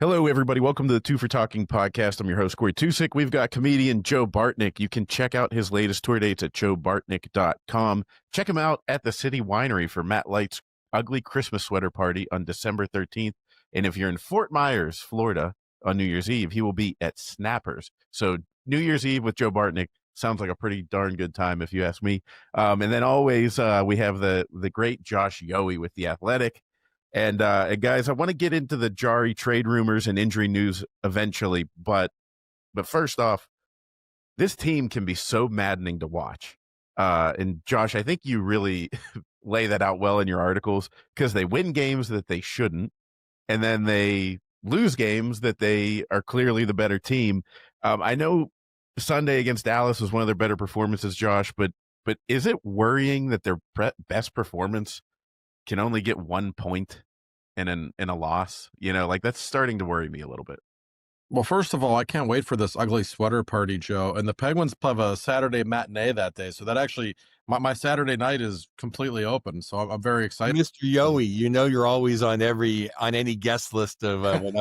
Hello, everybody. Welcome to the Two for Talking podcast. I'm your host, Corey Tusick. We've got comedian Joe Bartnick. You can check out his latest tour dates at joebartnick.com. Check him out at the City Winery for Matt Light's Ugly Christmas Sweater Party on December 13th. And if you're in Fort Myers, Florida, on New Year's Eve, he will be at Snappers. So New Year's Eve with Joe Bartnick sounds like a pretty darn good time, if you ask me. And then always we have the great Josh Yohe with The Athletic. And guys, I want to get into the Jarry trade rumors and injury news eventually, but first off, this team can be so maddening to watch. And Josh, I think you really lay that out well in your articles because they win games that they shouldn't, and then they lose games that they are clearly the better team. I know Sunday against Dallas was one of their better performances, Josh, but is it worrying that their best performance can only get 1 point in a loss? You know, like that's starting to worry me a little bit. Well, first of all, I can't wait for this ugly sweater party, Joe. And the Penguins have a Saturday matinee that day. So that actually, my Saturday night is completely open. So I'm very excited. Mr. Yohe, you know you're always on any guest list of when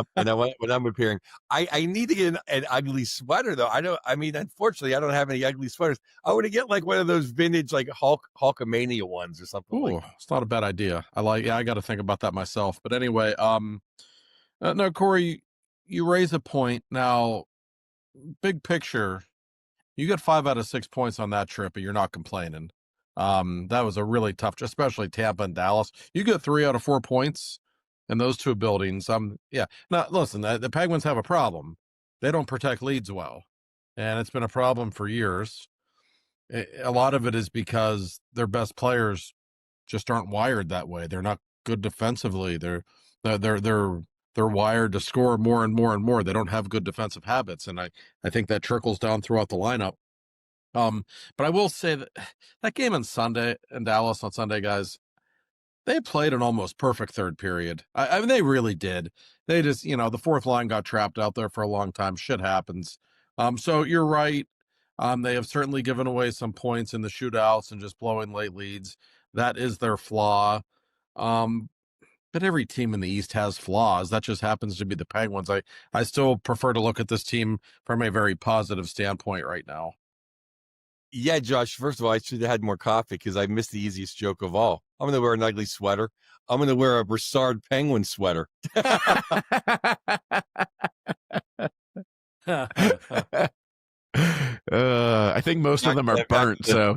I'm appearing. I need to get an ugly sweater though. Unfortunately, I don't have any ugly sweaters. I want to get like one of those vintage like Hulkamania ones or something. Ooh, like that. It's not a bad idea. I got to think about that myself. But anyway, no, Corey, you raise a point. Now, big picture, you get 5 out of 6 points on that trip, and you're not complaining. That was a really tough, especially Tampa and Dallas. You get 3 out of 4 points in those two buildings. Yeah. Now, listen, the Penguins have a problem. They don't protect leads well, and it's been a problem for years. A lot of it is because their best players just aren't wired that way. They're not good defensively. They're wired to score more and more and more. They don't have good defensive habits, and I think that trickles down throughout the lineup. But I will say that game on Sunday in Dallas on Sunday, guys, they played an almost perfect third period. I mean, they really did. They just, the fourth line got trapped out there for a long time. Shit happens. So you're right. They have certainly given away some points in the shootouts and just blowing late leads. That is their flaw. But every team in the East has flaws. That just happens to be the Penguins. I still prefer to look at this team from a very positive standpoint right now. Yeah, Josh, first of all, I should have had more coffee because I missed the easiest joke of all. I'm going to wear an ugly sweater. I'm going to wear a Broussard Penguin sweater. I think most of them are burnt, so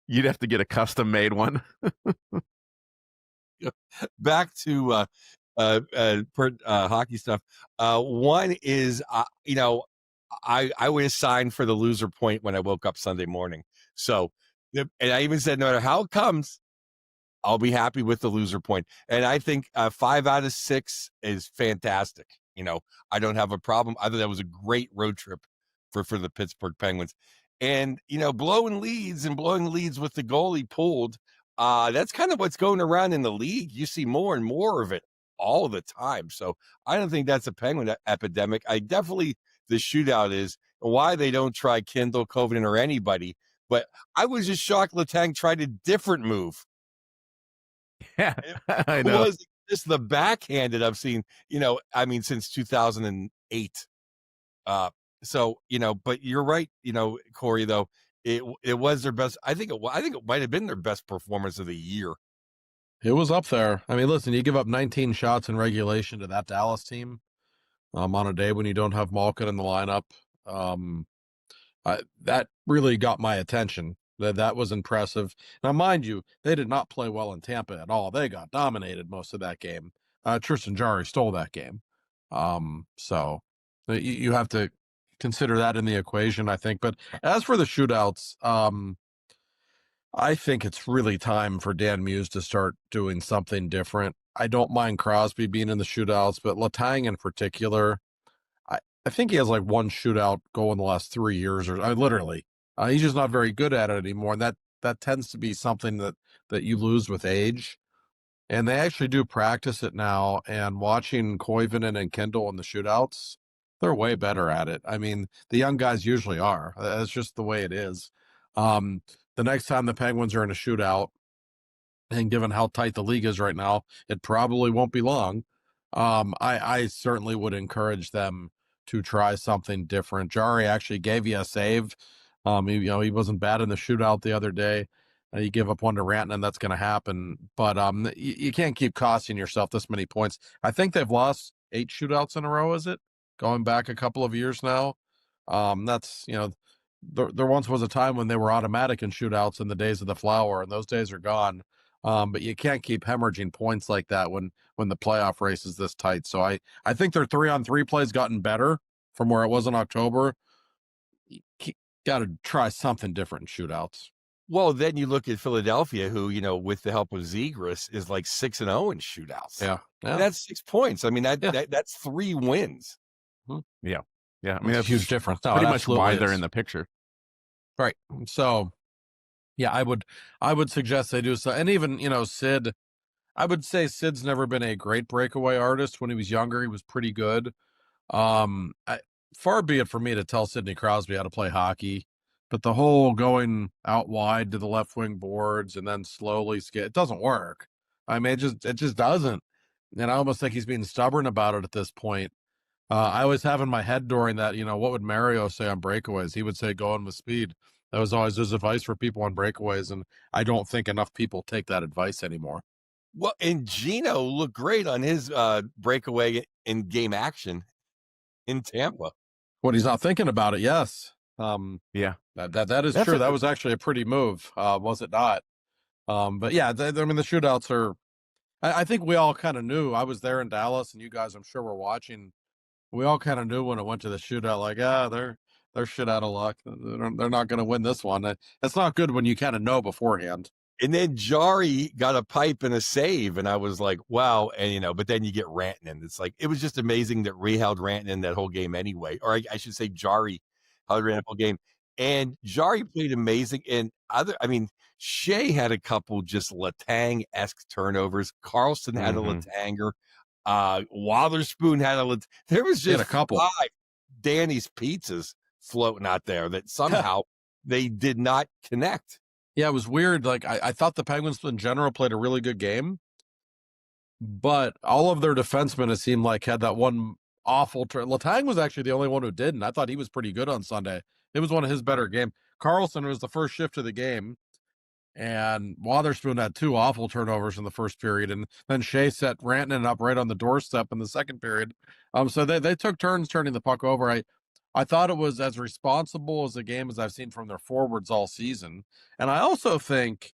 you'd have to get a custom made one. Back to hockey stuff. One is, I was signed for the loser point when I woke up Sunday morning. So, and I even said, no matter how it comes, I'll be happy with the loser point. And I think 5 out of 6 is fantastic. I don't have a problem. I thought that was a great road trip for the Pittsburgh Penguins. And, blowing leads with the goalie pulled. That's kind of what's going around in the league. You see more and more of it all the time. So I don't think that's a Penguin epidemic. The shootout is why they don't try Kindle, Covenant, or anybody. But I was just shocked Letang tried a different move. Yeah, I know. It was just the backhanded I've seen, since 2008. But you're right, Corey, though. It was their best. I think it might have been their best performance of the year. It was up there. I mean, listen, you give up 19 shots in regulation to that Dallas team on a day when you don't have Malkin in the lineup. That really got my attention. That was impressive. Now, mind you, they did not play well in Tampa at all. They got dominated most of that game. Tristan Jarry stole that game. So you have to consider that in the equation, I think. But as for the shootouts, I think it's really time for Dan Muse to start doing something different. I don't mind Crosby being in the shootouts, but Letang in particular, I think he has like one shootout goal in the last 3 years, or literally. He's just not very good at it anymore, and that tends to be something that you lose with age. And they actually do practice it now, and watching Koivunen and Kendall in the shootouts, they're way better at it. I mean, the young guys usually are. That's just the way it is. The next time the Penguins are in a shootout, and given how tight the league is right now, it probably won't be long. I certainly would encourage them to try something different. Jarry actually gave you a save. He wasn't bad in the shootout the other day. You give up one to Rantanen, that's going to happen. But you can't keep costing yourself this many points. I think they've lost 8 shootouts in a row. Is it going back a couple of years now? That's there once was a time when they were automatic in shootouts in the days of the Flower, and those days are gone. But you can't keep hemorrhaging points like that when the playoff race is this tight. So I think their 3-on-3 play's gotten better from where it was in October. You got to try something different in shootouts. Well, then you look at Philadelphia, who, with the help of Zegras, is like 6-0 in shootouts. Yeah. That's 6 points. I mean, that's 3 wins. Yeah. I mean, That's that's a huge difference. pretty much why they're in the picture. Right. So, yeah, I would suggest they do so. And even, Sid, I would say Sid's never been a great breakaway artist. When he was younger, he was pretty good. Far be it for me to tell Sidney Crosby how to play hockey, but the whole going out wide to the left wing boards and then slowly it doesn't work. I mean, it just doesn't. And I almost think he's being stubborn about it at this point. I always have in my head during that, what would Mario say on breakaways? He would say going with speed. That was always his advice for people on breakaways, and I don't think enough people take that advice anymore. Well, and Gino looked great on his breakaway in game action in Tampa. When he's not thinking about it, yes. Yeah. That is true. That was actually a pretty move, was it not? But yeah, the shootouts are. I think we all kind of knew. I was there in Dallas, and you guys, I'm sure, were watching. We all kind of knew when it went to the shootout, like, they're shit out of luck. They're not going to win this one. That's not good when you kind of know beforehand. And then Jarry got a pipe and a save, and I was like, wow. And, but then you get Rantanen. It's like, it was just amazing that Ree held Rantanen that whole game anyway. Or I should say Jarry held Rantanen whole game. And Jarry played amazing. And Shea had a couple just Letang-esque turnovers. Carlson had a Letanger. Wotherspoon had there was just a couple 5 Danny's pizzas floating out there that somehow they did not connect. Yeah, it was weird. Like I thought the Penguins in general played a really good game, but all of their defensemen, it seemed like, had that one awful turn. Letang was actually the only one who didn't. I thought he was pretty good on Sunday. It was one of his better games. Carlson was the first shift of the game, and Wotherspoon had 2 awful turnovers in the first period, and then Shea set Rantanen up right on the doorstep in the second period. So they took turns turning the puck over. I thought it was as responsible as a game as I've seen from their forwards all season. And I also think,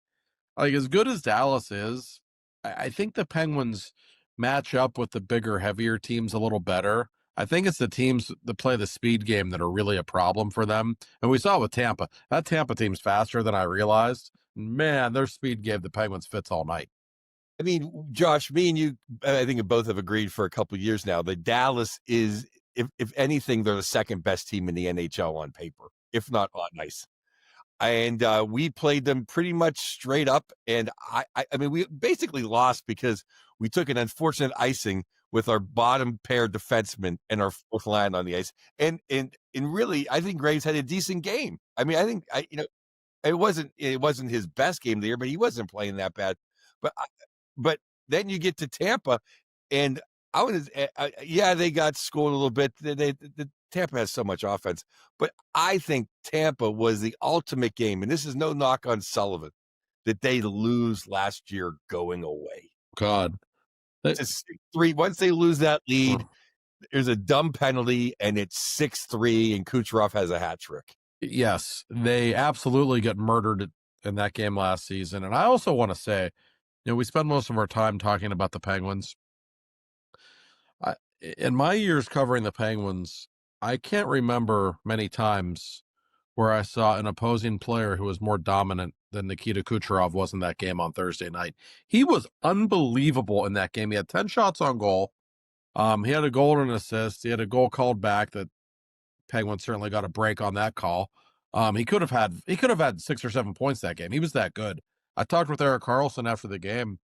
like, as good as Dallas is, I think the Penguins match up with the bigger, heavier teams a little better. I think it's the teams that play the speed game that are really a problem for them. And we saw it with Tampa. That Tampa team's faster than I realized. Man, their speed gave the Penguins fits all night. I mean, Josh, me and you, I think both have agreed for a couple of years now that Dallas is, if anything, they're the second best team in the NHL on paper, if not on ice. And we played them pretty much straight up. And I mean, we basically lost because we took an unfortunate icing with our bottom pair defensemen and our fourth line on the ice. And really, I think Graves had a decent game. I mean, I think it wasn't his best game of the year, but he wasn't playing that bad. But then you get to Tampa, and they got scored a little bit. The Tampa has so much offense, but I think Tampa was the ultimate game, and this is no knock on Sullivan, that they lose last year going away. God, it's 6-3. Once they lose that lead, there's a dumb penalty, and it's 6-3, and Kucherov has a hat trick. Yes, they absolutely get murdered in that game last season. And I also want to say, we spend most of our time talking about the Penguins. In my years covering the Penguins, I can't remember many times where I saw an opposing player who was more dominant than Nikita Kucherov was in that game on Thursday night. He was unbelievable in that game. He had 10 shots on goal. He had a goal and an assist. He had a goal called back that Penguins certainly got a break on that call. He could have had 6 or 7 points that game. He was that good. I talked with Erik Karlsson after the game,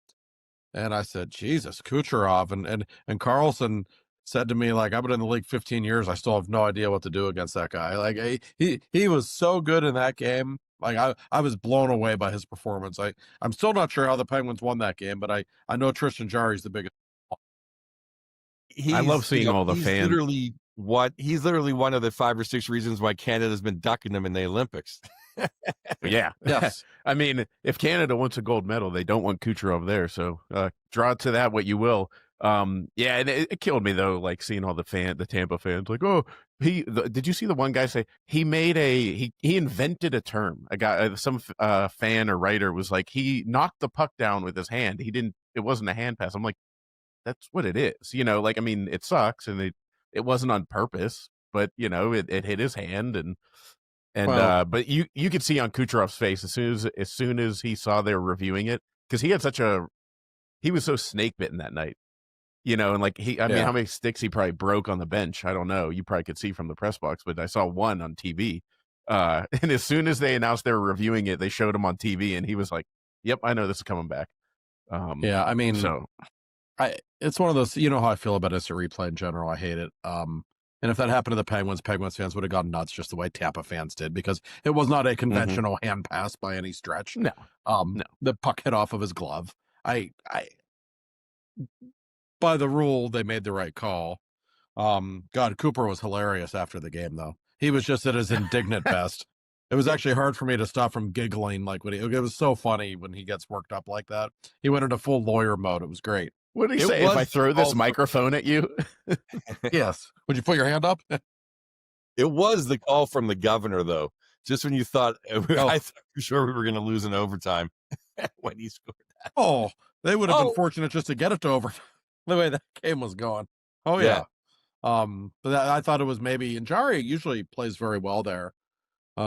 and I said, Jesus, Kucherov. And Karlsson said to me, like, I've been in the league 15 years. I still have no idea what to do against that guy. Like, he was so good in that game. Like, I was blown away by his performance. I'm still not sure how the Penguins won that game, but I know Tristan Jarry is the biggest. I love seeing all the he's fans. literally one of the 5 or 6 reasons why Canada's been ducking them in the Olympics. Yeah. Yes. I mean, if Canada wants a gold medal, they don't want Kucherov there. So draw to that what you will. Yeah, and it killed me though, like seeing all the Tampa fans, like, oh, did you see the one guy say he made he invented a term? A guy, some fan or writer was like, he knocked the puck down with his hand. It wasn't a hand pass. I'm like, that's what it is. Like, I mean, it sucks and it wasn't on purpose, but it hit his hand but you could see on Kucherov's face as soon as he saw they were reviewing it, because he was so snake bitten that night, and like I mean, how many sticks he probably broke on the bench, I don't know. You probably could see from the press box, but I saw one on TV. And as soon as they announced they were reviewing it, they showed him on TV, and he was like, "Yep, I know this is coming back." Yeah, I mean, so it's one of those. You know how I feel about instant replay in general. I hate it. And if that happened to the Penguins fans would have gone nuts just the way Tampa fans did, because it was not a conventional hand pass by any stretch. No. The puck hit off of his glove. By the rule, they made the right call. God, Cooper was hilarious after the game, though. He was just at his indignant best. It was actually hard for me to stop from giggling. Like it was so funny when he gets worked up like that. He went into full lawyer mode. It was great. What did he say? If I throw this microphone at you? Yes. Would you put your hand up? It was the call from the governor, though. Just when you thought, I thought for sure we were going to lose in overtime when he scored that. Oh, they would have been fortunate just to get it to overtime the way that game was going. Oh, yeah. But I thought it was maybe, and Jarry usually plays very well there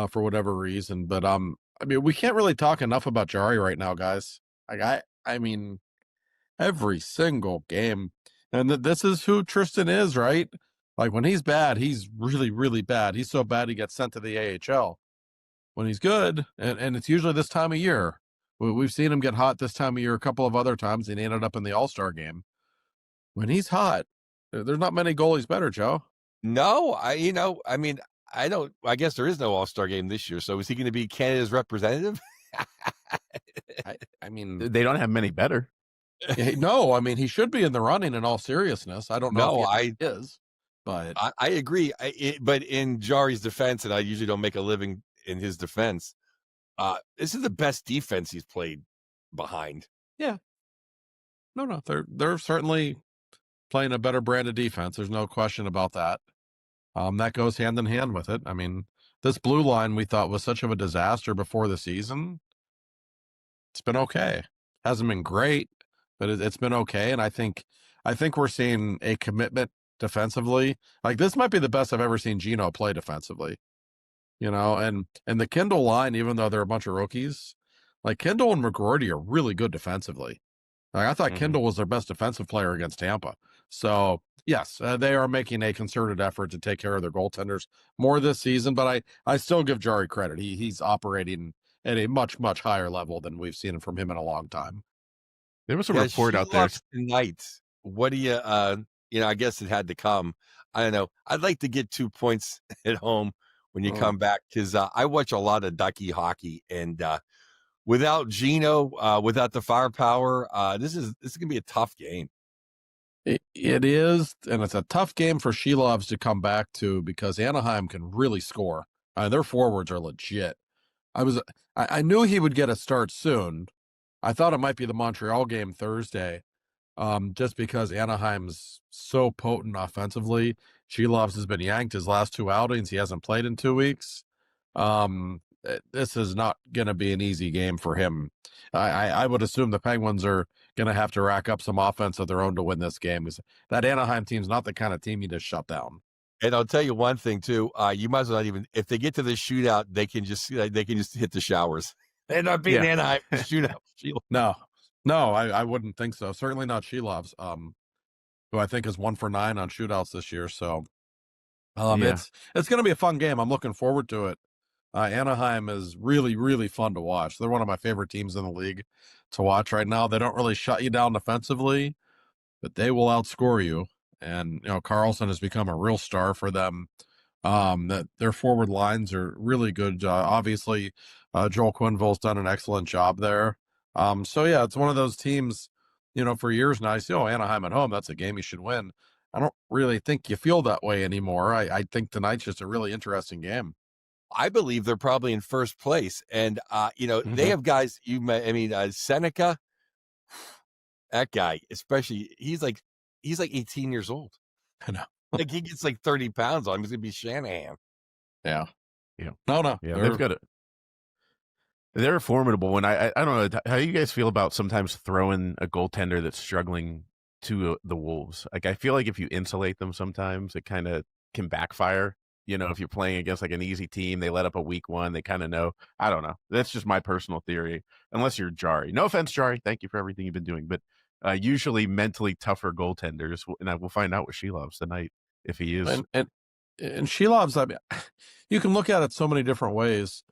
for whatever reason. But I mean, we can't really talk enough about Jarry right now, guys. Like I mean, every single game. And this is who Tristan is, right? Like when he's bad, he's really, really bad. He's so bad he gets sent to the AHL. When he's good, and it's usually this time of year. We've seen him get hot this time of year a couple of other times, and he ended up in the All-Star game. When he's hot, there's not many goalies better, Joe. No, I guess there is no All-Star game this year. So is he going to be Canada's representative? I mean, they don't have many better. No, I mean, he should be in the running in all seriousness. I don't know if he is, but I agree. But in Jarry's defense, and I usually don't make a living in his defense, this is the best defense he's played behind. Yeah. No, they're certainly playing a better brand of defense. There's no question about that. That goes hand in hand with it. I mean, this blue line we thought was such of a disaster before the season. It's been okay. Hasn't been great, but it's been okay. And I think we're seeing a commitment defensively. Like this might be the best I've ever seen Gino play defensively. And the Kindle line, even though they're a bunch of rookies, like Kindle and McGroarty are really good defensively. Like I thought Kindle was their best defensive player against Tampa. So yes, they are making a concerted effort to take care of their goaltenders more this season. But I still give Jarry credit. He's operating at a much, much higher level than we've seen from him in a long time. There was a report out there tonight. What do you, I guess it had to come. I don't know. I'd like to get 2 points at home when you come back, because I watch a lot of Ducky hockey, and without Gino, without the firepower, this is going to be a tough game. It is, and it's a tough game for Shilovs to come back to, because Anaheim can really score. Their forwards are legit. I knew he would get a start soon. I thought it might be the Montreal game Thursday, just because Anaheim's so potent offensively. Shilovs has been yanked his last 2 outings. He hasn't played in 2 weeks. This is not going to be an easy game for him. I would assume the Penguins are going to have to rack up some offense of their own to win this game. That Anaheim team's not the kind of team you just shut down. And I'll tell you one thing too. You might as well not even, if they get to the shootout, they can just hit the showers. They're not being Anaheim shootout. No, I wouldn't think so. Certainly not Shilovs, who I think is 1 for 9 on shootouts this year. So it's going to be a fun game. I'm looking forward to it. Anaheim is really, really fun to watch. They're one of my favorite teams in the league to watch right now. They don't really shut you down defensively, but they will outscore you. And, Carlson has become a real star for them. That their forward lines are really good. Obviously, Joel Quenneville's done an excellent job there. So yeah, it's one of those teams, for years now, I say, Anaheim at home, that's a game you should win. I don't really think you feel that way anymore. I think tonight's just a really interesting game. I believe they're probably in first place. And, they have guys Seneca, that guy, especially, he's like 18 years old. I know. Like, he gets like 30 pounds on him. He's going to be Shanahan. Yeah. Yeah. No. Yeah, they've got it. They're formidable. And I don't know how you guys feel about sometimes throwing a goaltender that's struggling to the Wolves. Like, I feel like if you insulate them sometimes, it kind of can backfire. If you're playing against like an easy team, they let up a weak one, they kind of know. I don't know. That's just my personal theory. Unless you're Jarry. No offense, Jarry. Thank you for everything you've been doing. But usually mentally tougher goaltenders, and I will find out what she loves tonight if he is. And she loves. I mean, you can look at it so many different ways,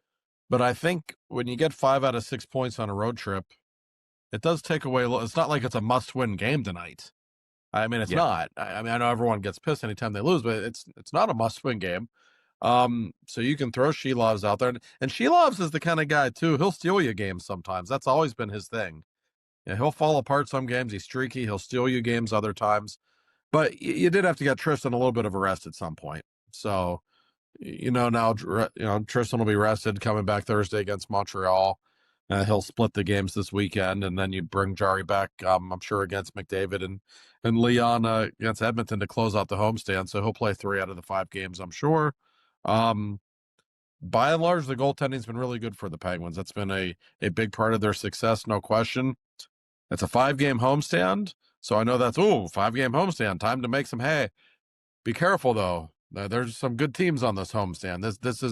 but I think when you get 5 out of 6 points on a road trip, it does take away. It's not like it's a must-win game tonight. I mean, it's not. I mean, I know everyone gets pissed anytime they lose, but it's not a must-win game. So you can throw Shelovs out there, and Shelovs is the kind of guy too. He'll steal you games sometimes. That's always been his thing. Yeah, he'll fall apart some games. He's streaky. He'll steal you games other times. But you did have to get Tristan a little bit of a rest at some point. So, now Tristan will be rested coming back Thursday against Montreal. He'll split the games this weekend, and then you bring Jarry back, I'm sure, against McDavid and Leon against Edmonton to close out the homestand. So he'll play 3 out of the 5 games, I'm sure. By and large, the goaltending's been really good for the Penguins. That's been a big part of their success, no question. It's a 5-game homestand, so I know that's 5-game homestand. Time to make some hay. Be careful though. There's some good teams on this homestand. This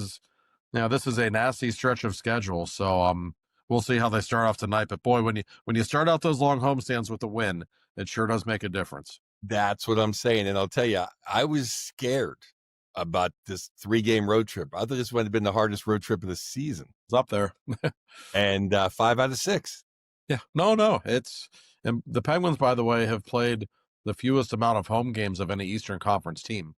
is a nasty stretch of schedule. So we'll see how they start off tonight. But boy, when you start out those long homestands with a win, it sure does make a difference. That's what I'm saying. And I'll tell you, I was scared about this 3-game road trip. I thought this would have been the hardest road trip of the season. It's up there. And 5 out of 6. Yeah, no, and the Penguins, by the way, have played the fewest amount of home games of any Eastern Conference team.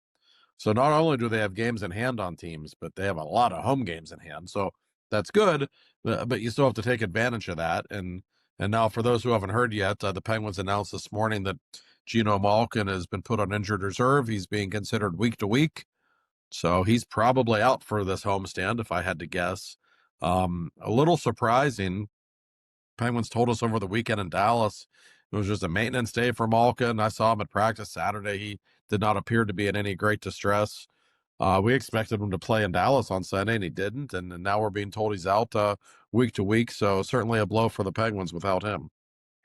So not only do they have games in hand on teams, but they have a lot of home games in hand. So that's good, but you still have to take advantage of that. And now, for those who haven't heard yet, the Penguins announced this morning that Gino Malkin has been put on injured reserve. He's being considered week to week, so he's probably out for this homestand, if I had to guess. A little surprising. Penguins told us over the weekend in Dallas it was just a maintenance day for Malkin. I saw him at practice Saturday. He did not appear to be in any great distress. We expected him to play in Dallas on Sunday, and he didn't. And now we're being told he's out week to week. So certainly a blow for the Penguins without him.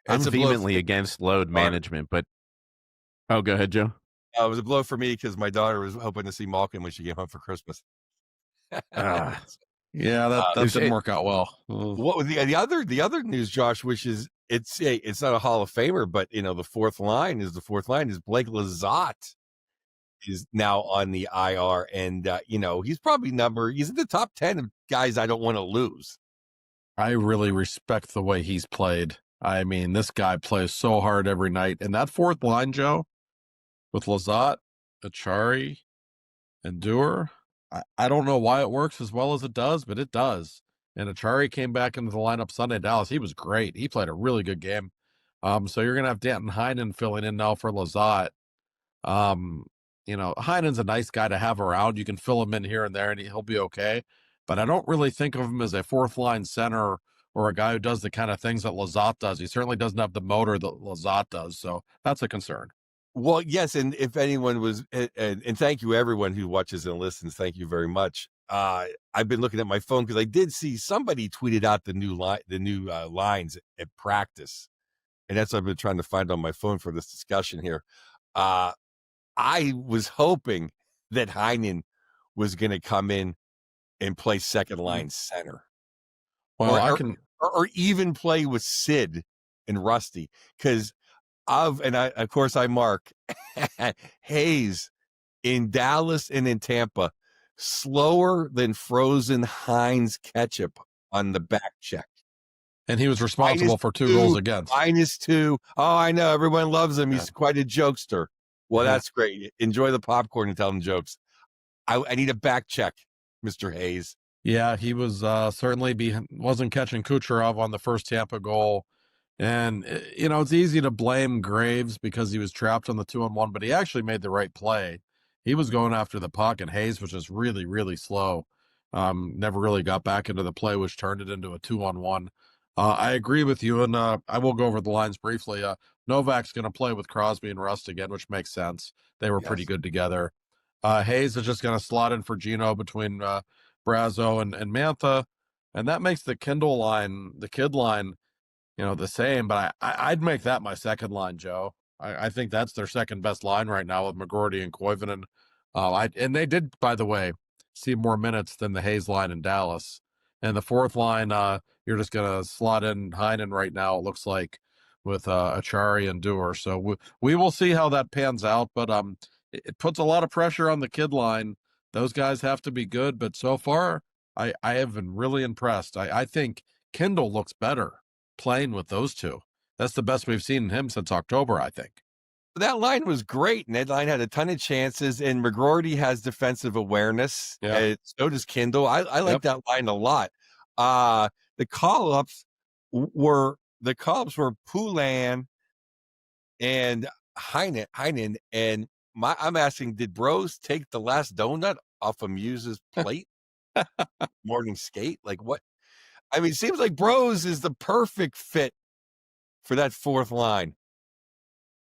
I'm vehemently against load management, but go ahead, Joe. It was a blow for me because my daughter was hoping to see Malkin when she came home for Christmas. Yeah, that didn't work out well. What was the other news, Josh, which is it's not a Hall of Famer, but the fourth line is Blake Lizotte is now on the IR, and he's probably he's in the top 10 of guys I don't want to lose. I really respect the way he's played. I mean, this guy plays so hard every night, and that fourth line, Joe, with Lizotte, Achari, and Dewar. I don't know why it works as well as it does, but it does. And Achari came back into the lineup Sunday in Dallas. He was great. He played a really good game. So you're going to have Danton Heinen filling in now for Lizotte. Heinen's a nice guy to have around. You can fill him in here and there, and he'll be okay. But I don't really think of him as a fourth-line center or a guy who does the kind of things that Lizotte does. He certainly doesn't have the motor that Lizotte does, so that's a concern. Well, yes, and if anyone was, and thank you everyone who watches and listens, thank you very much. I've been looking at my phone because I did see somebody tweeted out the new lines at practice, and that's what I've been trying to find on my phone for this discussion here. I was hoping that Heinen was going to come in and play second line center, or even play with Sid and Rusty, because of course I mark Hayes in Dallas and in Tampa slower than frozen Heinz ketchup on the back check. And he was responsible for 2 goals against. -2. Oh, I know. Everyone loves him. He's quite a jokester. Well, that's great. Enjoy the popcorn and tell him jokes. I need a back check, Mr. Hayes. Yeah, he was certainly wasn't catching Kucherov on the first Tampa goal. And, it's easy to blame Graves because he was trapped on the 2-on-1, but he actually made the right play. He was going after the puck, and Hayes was just really, really slow. Never really got back into the play, which turned it into a 2-on-1. I agree with you, and I will go over the lines briefly. Novak's going to play with Crosby and Rust again, which makes sense. They were pretty good together. Hayes is just going to slot in for Gino between Brazo and Mantha, and that makes the kid line, the same, but I'd make that my second line, Joe. I think that's their second best line right now with McGroarty and Koivunen. And they did, by the way, see more minutes than the Hayes line in Dallas. And the fourth line, you're just going to slot in Heinen right now, it looks like, with Achari and Dewar. So we will see how that pans out, but it puts a lot of pressure on the kid line. Those guys have to be good, but so far, I have been really impressed. I think Kindle looks better playing with those two. That's the best we've seen him since October, I think. That line was great, and that line had a ton of chances, and McGroarty has defensive awareness. Yeah. So does Kindle. I like that line a lot. The call-ups were Poulin and Heinen, and I'm asking, did Bros take the last donut off of Muse's plate? Morning skate? Like what? I mean, it seems like Bros is the perfect fit for that fourth line.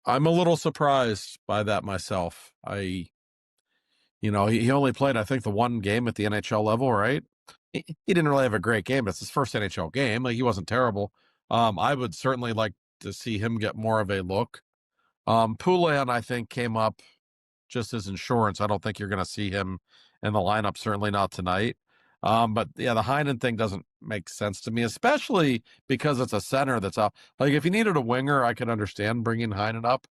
I'm a little surprised by that myself. He only played, I think, the one game at the NHL level, right? He didn't really have a great game, but it's his first NHL game. Like, he wasn't terrible. I would certainly like to see him get more of a look. Poulin, I think, came up just as insurance. I don't think you're going to see him in the lineup, certainly not tonight. But yeah, the Heinen thing doesn't make sense to me, especially because it's a center that's up. Like, if you needed a winger, I could understand bringing Heinen up.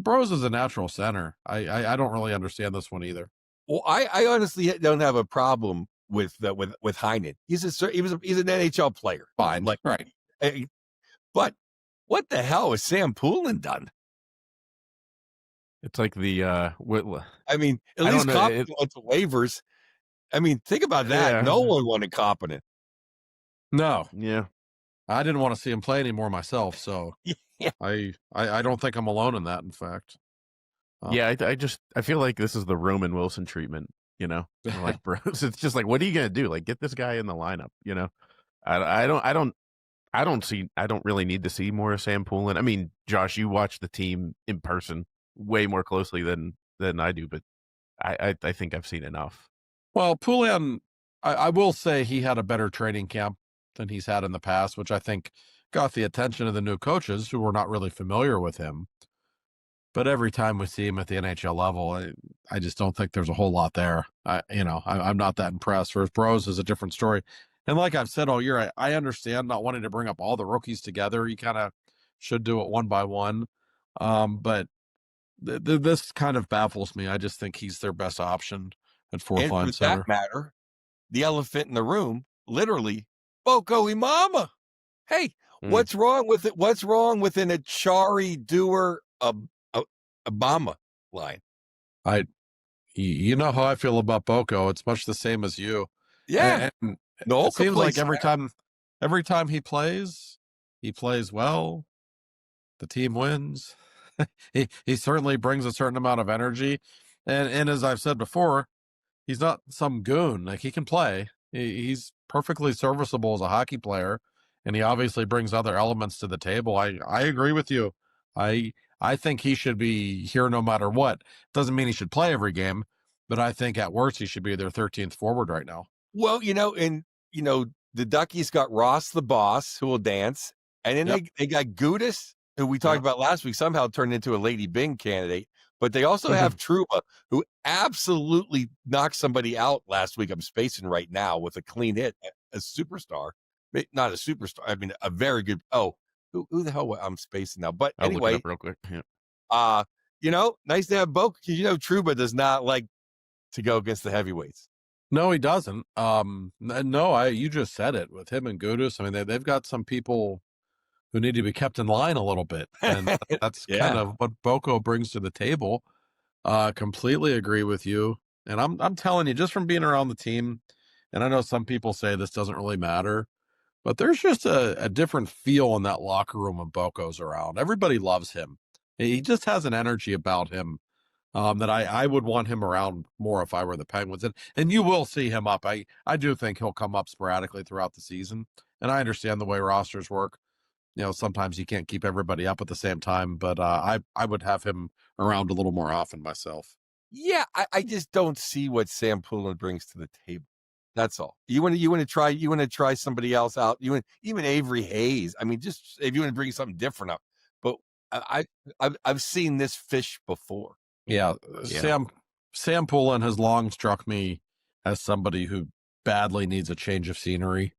Bros is a natural center. I don't really understand this one either. Well, I honestly don't have a problem with Heinen. He's an NHL player. Fine, like right. But what the hell has Sam Poulin done? It's like the I mean, at least Competent went to waivers. I mean, think about that. Yeah. No one wanted Competent. No. Yeah. I didn't want to see him play anymore myself, so yeah. I don't think I'm alone in that, in fact. Yeah, I feel like this is the Roman Wilson treatment, like Bros. It's just like, what are you gonna do? Like, get this guy in the lineup, I don't really need to see more of Sam Poulin. I mean, Josh, you watch the team in person way more closely than I do, but I think I've seen enough. Well, Poulin, I will say he had a better training camp than he's had in the past, which I think got the attention of the new coaches who were not really familiar with him. But every time we see him at the NHL level, I just don't think there's a whole lot there. I'm not that impressed. Whereas Bros is a different story. And like I've said all year, I understand not wanting to bring up all the rookies together. You kind of should do it one by one. But this kind of baffles me. I just think he's their best option at fourth line center. For that matter, the elephant in the room, literally, Boko Imama. Hey, what's wrong with it? What's wrong with an Achari Dewar Obama line? You know how I feel about Boko. It's much the same as you. Yeah. And it seems like every time he plays well. The team wins. he certainly brings a certain amount of energy. And as I've said before, he's not some goon. Like, he can play. He's perfectly serviceable as a hockey player, and he obviously brings other elements to the table. I agree with you. I think he should be here no matter what. Doesn't mean he should play every game, but I think at worst he should be their 13th forward right now. Well, the Duckies got Ross the boss who will dance, and then they got Gudis, who we talked about last week, somehow turned into a Lady Bing candidate. But they also have Trouba, who absolutely knocked somebody out last week. I'm spacing right now with a clean hit, a superstar. Not a superstar. I mean, a very good. Oh, who the hell? I'm spacing now. But anyway, look it up real quick. Yeah. Nice to have Boca, because Trouba does not like to go against the heavyweights. No, he doesn't. No, you just said it with him and Gudis. I mean, they've got some people who need to be kept in line a little bit, and that's kind of what Boko brings to the table. Completely agree with you, and I'm telling you, just from being around the team, and I know some people say this doesn't really matter, But there's just a different feel in that locker room when Boko's around. Everybody loves him. He just has an energy about him that I would want him around more if I were the Penguins. And you will see him up. I do think he'll come up sporadically throughout the season. And I understand the way rosters work. Sometimes you can't keep everybody up at the same time, but I would have him around a little more often myself. Yeah, I just don't see what Sam Poulin brings to the table. That's all. You want to try somebody else out. Even Avery Hayes. I mean, just if you want to bring something different up. But I've seen this fish before. Yeah. Sam Poulin has long struck me as somebody who badly needs a change of scenery.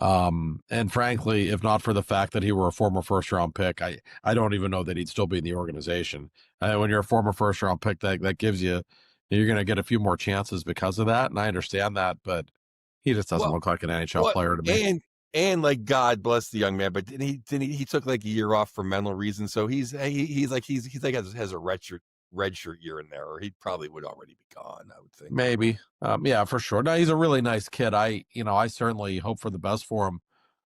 And frankly, if not for the fact that he were a former first-round pick, I don't even know that he'd still be in the organization. When you're a former first-round pick, that gives you're going to get a few more chances because of that, and I understand that, but he just doesn't look like an NHL player to me. And like, God bless the young man, but he took like a year off for mental reasons, so he's like has a redshirt year in there, or he probably would already be gone, I would think. Maybe. Yeah, for sure. No, he's a really nice kid. I certainly hope for the best for him.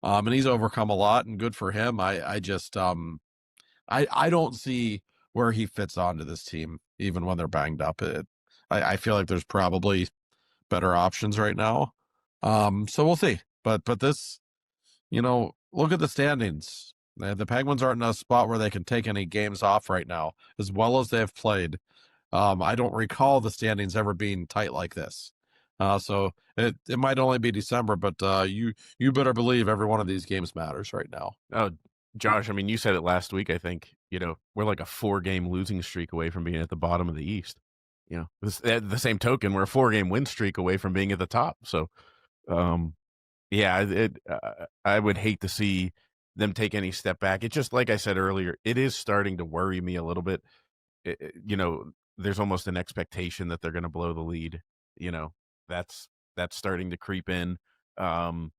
And he's overcome a lot, and good for him. I just I don't see where he fits onto this team, even when they're banged up. I feel like there's probably better options right now. So we'll see. But this, look at the standings. The Penguins aren't in a spot where they can take any games off right now, as well as they've played. I don't recall the standings ever being tight like this. So it might only be December, but you better believe every one of these games matters right now. Oh, Josh, I mean, you said it last week, I think. We're like a 4-game losing streak away from being at the bottom of the East. At the same token, we're a 4-game win streak away from being at the top. So, I would hate to see them take any step back. It just, like I said earlier, it is starting to worry me a little bit. There's almost an expectation that they're going to blow the lead. That's starting to creep in. And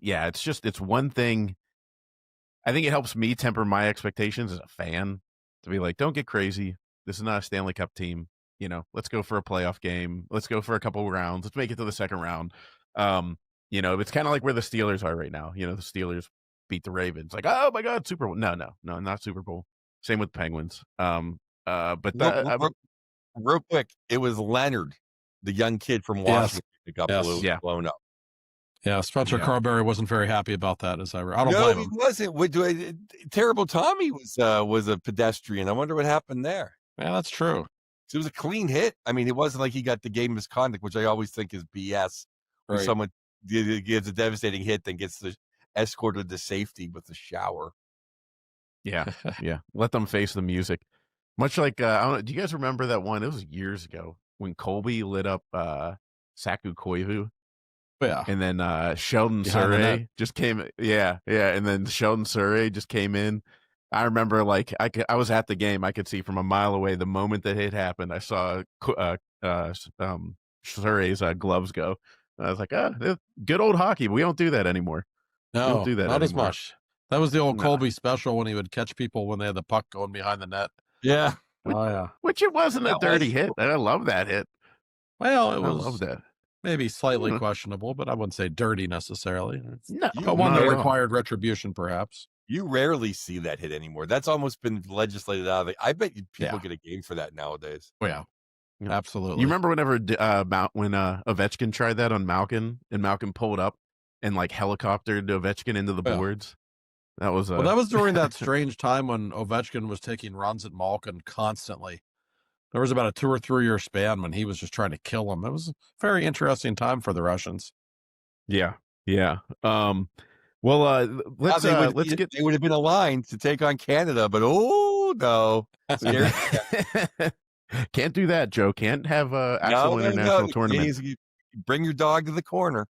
yeah, it's one thing. I think it helps me temper my expectations as a fan to be like, don't get crazy. This is not a Stanley Cup team. Let's go for a playoff game. Let's go for a couple rounds. Let's make it to the second round. It's kind of like where the Steelers are right now. The Steelers beat the Ravens. Like, oh my God, Super Bowl. No, not Super Bowl. Same with Penguins. But real quick, it was Leonard, the young kid from Washington, that got blown up. Yeah, Spencer Carberry wasn't very happy about that. I don't blame him. He wasn't. Terrible Tommy was a pedestrian. I wonder what happened there. Yeah, that's true. It was a clean hit. I mean, it wasn't like he got the game misconduct, which I always think is BS. Where someone gives a devastating hit, then gets escorted to safety with a shower. Yeah, yeah. Let them face the music. Much like, I don't know, do you guys remember that one? It was years ago when Colby lit up Saku Koivu. Yeah. And then Sheldon Surrey just came. Yeah. And then Sheldon Surrey just came in. I remember, like, I was at the game. I could see from a mile away the moment that it happened. I saw Surrey's gloves go. I was like, good old hockey. But we don't do that anymore. No, we don't do that not anymore. As much. That was the old Colby special when he would catch people when they had the puck going behind the net. Yeah. Which it wasn't a dirty hit. I love that hit. Well, I love that. Maybe slightly questionable, but I wouldn't say dirty necessarily. No, but one that required retribution, perhaps. You rarely see that hit anymore. That's almost been legislated out of it. I bet people get a game for that nowadays. Oh, yeah. Absolutely. You remember when Ovechkin tried that on Malkin, and Malkin pulled up and like helicoptered Ovechkin into the boards? That was that was during that strange time when Ovechkin was taking runs at Malkin constantly. There was about a 2 or 3 year span when he was just trying to kill him. It was a very interesting time for the Russians. Yeah. Well, let's get. They would have been aligned to take on Canada, but no, can't do that, Joe. Can't have actual international tournament. Bring your dog to the corner.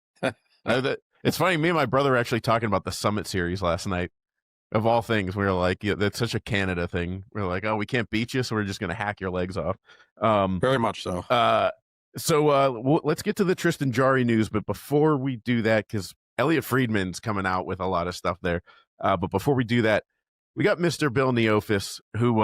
It's funny. Me and my brother were actually talking about the Summit Series last night. Of all things, we were like, that's such a Canada thing. We're like, oh, we can't beat you, so we're just going to hack your legs off. Very much so. Let's get to the Tristan Jarry news. But before we do that, because Elliot Friedman's coming out with a lot of stuff there. But before we do that, we got Mr. Bill Neofis, who,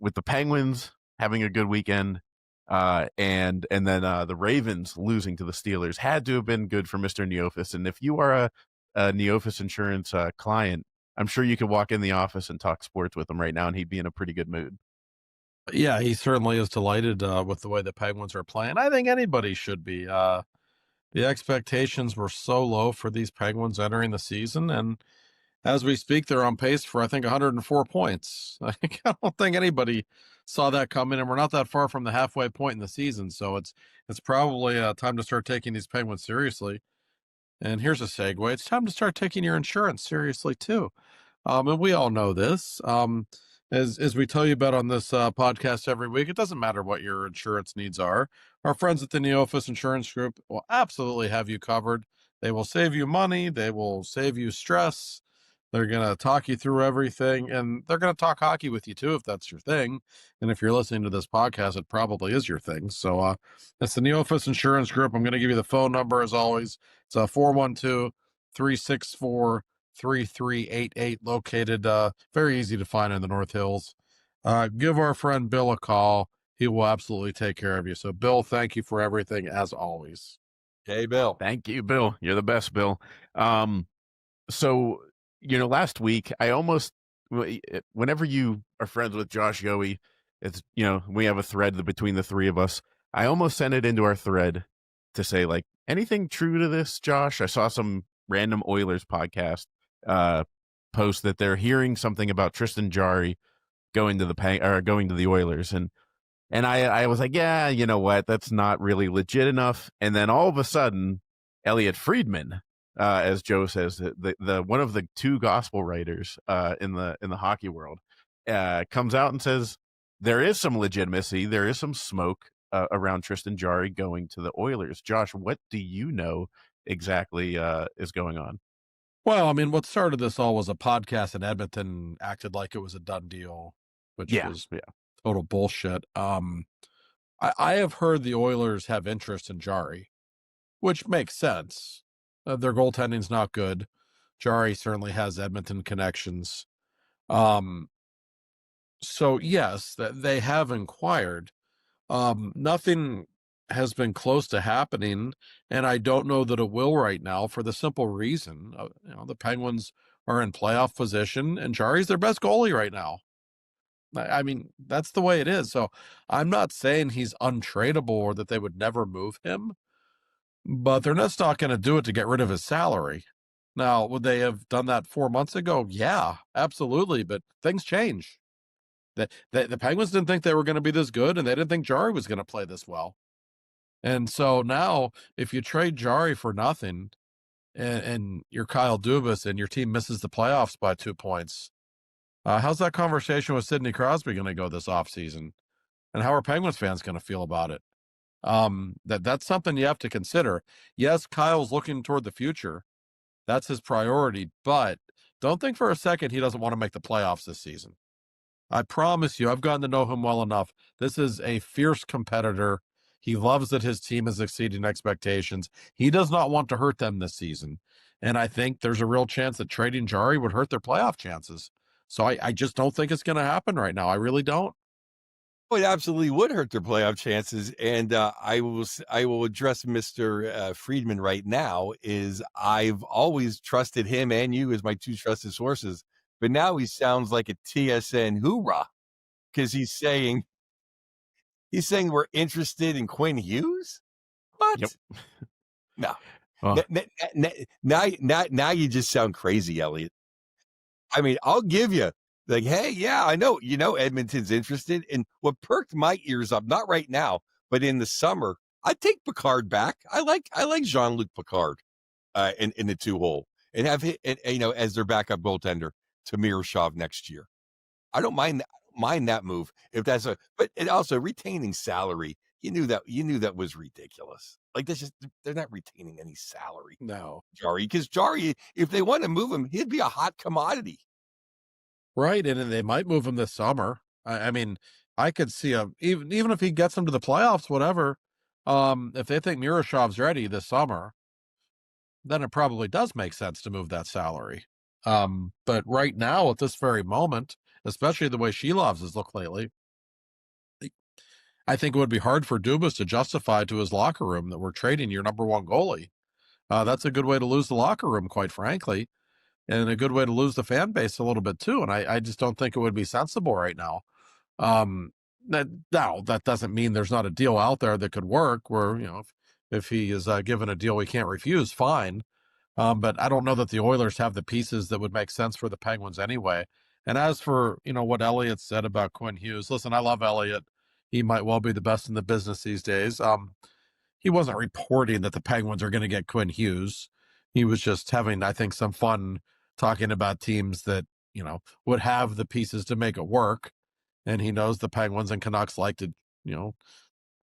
with the Penguins having a good weekend, and then the Ravens losing to the Steelers had to have been good for Mr. Neofis. And if you are a Neofis Insurance client, I'm sure you could walk in the office and talk sports with him right now, and he'd be in a pretty good mood. Yeah, he certainly is delighted with the way the Penguins are playing. I think anybody should be. The expectations were so low for these Penguins entering the season, and as we speak, they're on pace for, I think, 104 points. I don't think anybody saw that coming, and we're not that far from the halfway point in the season, so it's probably time to start taking these Penguins seriously. And here's a segue. It's time to start taking your insurance seriously, too. And we all know this. As we tell you about on this podcast every week, it doesn't matter what your insurance needs are. Our friends at the Neofis Insurance Group will absolutely have you covered. They will save you money. They will save you stress. They're going to talk you through everything, and they're going to talk hockey with you too, if that's your thing. And if you're listening to this podcast, it probably is your thing. So it's the Neofis Insurance Group. I'm going to give you the phone number as always. It's 412-364-3388, located very easy to find in the North Hills. Give our friend Bill a call. He will absolutely take care of you. So, Bill, thank you for everything as always. Hey, Bill. Thank you, Bill. You're the best, Bill. So, last week I almost, whenever you are friends with Josh Yohe, it's, we have a thread between the three of us. I almost sent it into our thread to say, like, anything true to this, Josh? I saw some random Oilers podcast post that they're hearing something about Tristan Jarry going to the Oilers, and I was like, yeah, you know what, that's not really legit enough. And then all of a sudden, Elliot Friedman, as Joe says, the one of the two gospel writers in the hockey world, comes out and says there is some legitimacy, there is some smoke around Tristan Jarry going to the Oilers. Josh, what do you know exactly is going on? Well, I mean, what started this all was a podcast in Edmonton acted like it was a done deal, which was total bullshit. I have heard the Oilers have interest in Jarry, which makes sense. Their goaltending's not good. Jarry certainly has Edmonton connections. So yes, they have inquired. Nothing has been close to happening, and I don't know that it will right now for the simple reason, the Penguins are in playoff position, and Jarry's their best goalie right now. I mean, that's the way it is. So I'm not saying he's untradeable or that they would never move him, but they're just not going to do it to get rid of his salary. Now, would they have done that 4 months ago? Yeah, absolutely. But things change. The Penguins didn't think they were going to be this good, and they didn't think Jarry was going to play this well. And so now, if you trade Jarry for nothing, and you're Kyle Dubas, and your team misses the playoffs by 2 points, how's that conversation with Sidney Crosby going to go this offseason? And how are Penguins fans going to feel about it? That's something you have to consider. Yes, Kyle's looking toward the future. That's his priority, but don't think for a second he doesn't want to make the playoffs this season. I promise you, I've gotten to know him well enough. This is a fierce competitor. He loves that his team is exceeding expectations. He does not want to hurt them this season. And I think there's a real chance that trading Jarry would hurt their playoff chances. So I just don't think it's going to happen right now. I really don't. It absolutely would hurt their playoff chances, and I will address Mr. Friedman right now. Is I've always trusted him and you as my two trusted sources, but now he sounds like a TSN hoorah because he's saying we're interested in Quinn Hughes. What? Yep. No. Oh. Now you just sound crazy, Elliot. I mean, I'll give you. Like, hey, yeah, I know, Edmonton's interested. And what perked my ears up, not right now, but in the summer, I'd take Picard back. I like Jean-Luc Picard in the 2-hole and have him, as their backup goaltender to Miroshov next year. I don't mind that move if that's but it also retaining salary. You knew that was ridiculous. Like they're not retaining any salary. No, Jarry, because Jarry, if they want to move him, he'd be a hot commodity. Right, and they might move him this summer. I mean, I could see even if he gets them to the playoffs, whatever. If they think Miroshov's ready this summer, then it probably does make sense to move that salary. But right now, at this very moment, especially the way Shilovs has looked lately, I think it would be hard for Dubas to justify to his locker room that we're trading your number one goalie. That's a good way to lose the locker room, quite frankly, and a good way to lose the fan base a little bit too. And I just don't think it would be sensible right now. That doesn't mean there's not a deal out there that could work where, if he is given a deal we can't refuse, fine. But I don't know that the Oilers have the pieces that would make sense for the Penguins anyway. And as for, what Elliott said about Quinn Hughes, listen, I love Elliott. He might well be the best in the business these days. He wasn't reporting that the Penguins are going to get Quinn Hughes. He was just having, I think, some fun talking about teams that, would have the pieces to make it work. And he knows the Penguins and Canucks like to,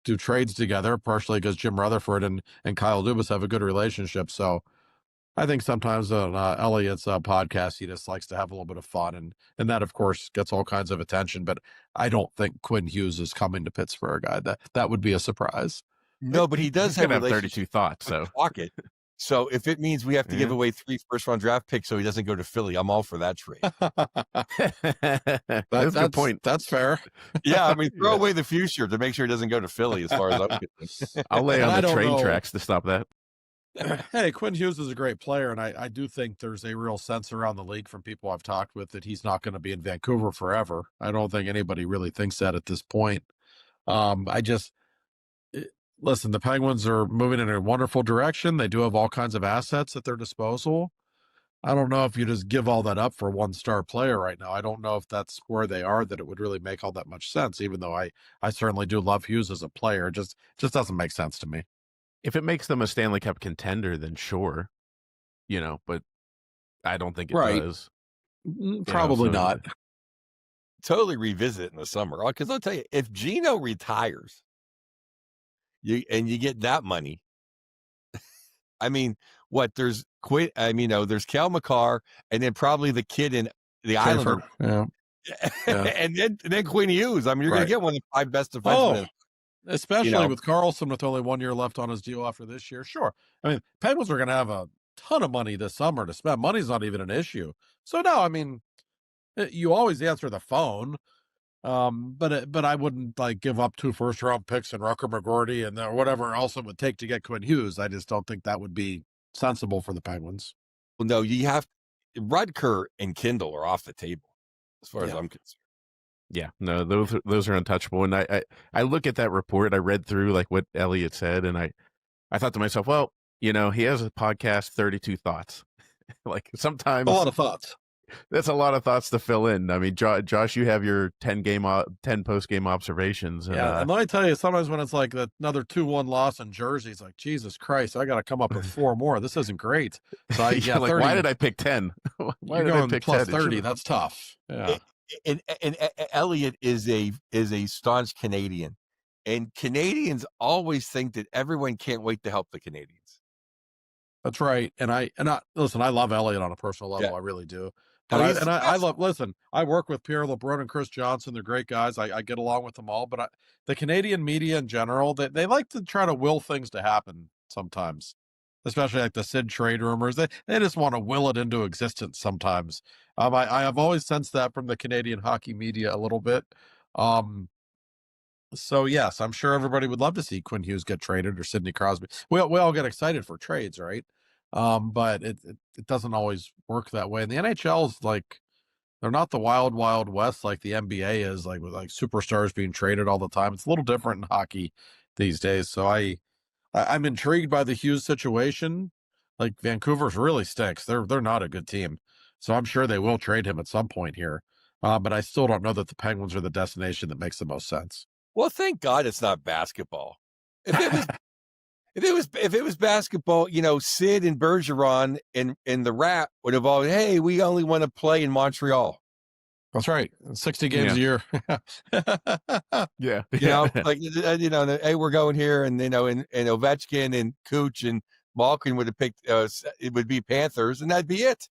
do trades together, partially because Jim Rutherford and Kyle Dubas have a good relationship. So I think sometimes on Elliott's podcast, he just likes to have a little bit of fun. And that, of course, gets all kinds of attention. But I don't think Quinn Hughes is coming to Pittsburgh. That would be a surprise. No, but he does have 32 thoughts. So pocket. So if it means we have to give away 3 first-round draft picks so he doesn't go to Philly, I'm all for that trade. That's a good point. That's fair. Yeah, I mean, throw away the future to make sure he doesn't go to Philly as far as I'm concerned. I'll lay on the train tracks to stop that. Hey, Quinn Hughes is a great player, and I do think there's a real sense around the league from people I've talked with that he's not going to be in Vancouver forever. I don't think anybody really thinks that at this point. Listen, the Penguins are moving in a wonderful direction. They do have all kinds of assets at their disposal. I don't know if you just give all that up for a one-star player right now. I don't know if that's where they are, that it would really make all that much sense, even though I certainly do love Hughes as a player. It just doesn't make sense to me. If it makes them a Stanley Cup contender, then sure, but I don't think it does. Probably not. Totally revisit in the summer. Because I'll tell you, if Gino retires, you get that money. I mean, there's there's Cal McCarr, and then probably the kid in the Islander. Yeah. and then Quinn Hughes. I mean, you're going to get one of the 5 best defensemen. Especially with Carlson with only 1 year left on his deal after this year. Sure. I mean, Penguins are going to have a ton of money this summer to spend. Money's not even an issue. So, no, I mean, you always answer the phone. But I wouldn't give up 2 first-round picks and Rucker McGorty and whatever else it would take to get Quinn Hughes. I just don't think that would be sensible for the Penguins. Well, no, you have Rutger and Kindle are off the table as far as I'm concerned. Yeah, no, those are untouchable. And I look at that report. I read through what Elliott said, and I thought to myself, well, he has a podcast, 32 Thoughts. Sometimes a lot of thoughts. That's a lot of thoughts to fill in. I mean, Josh, you have your 10 post-game observations. Yeah, and let me tell you, sometimes when it's another 2-1 loss in Jersey, it's like, Jesus Christ, I got to come up with 4 more. This isn't great. So, 30, why did I pick 10? Why did I pick plus 10? 30? That's tough. Yeah. And Elliott is a staunch Canadian, and Canadians always think that everyone can't wait to help the Canadians. That's right. And I listen, I love Elliott on a personal level. Yeah. I really do. But I work with Pierre LeBrun and Chris Johnson. They're great guys. I get along with them all. But the Canadian media in general, they like to try to will things to happen sometimes, especially the Sid trade rumors. They just want to will it into existence sometimes. I have always sensed that from the Canadian hockey media a little bit. So, yes, I'm sure everybody would love to see Quinn Hughes get traded or Sidney Crosby. We all get excited for trades, right? But it doesn't always work that way. And the NHL's they're not the wild, wild west like the NBA is, with superstars being traded all the time. It's a little different in hockey these days. So I'm intrigued by the Hughes situation. Vancouver's really stinks. They're not a good team. So I'm sure they will trade him at some point here. But I still don't know that the Penguins are the destination that makes the most sense. Well, thank God it's not basketball. If it was basketball, Sid and Bergeron and the Rat would have all, hey, we only want to play in Montreal. That's right. 60 games a year. Yeah. Hey, we're going here. And, and Ovechkin and Cooch and Malkin would have picked, it would be Panthers, and that'd be it.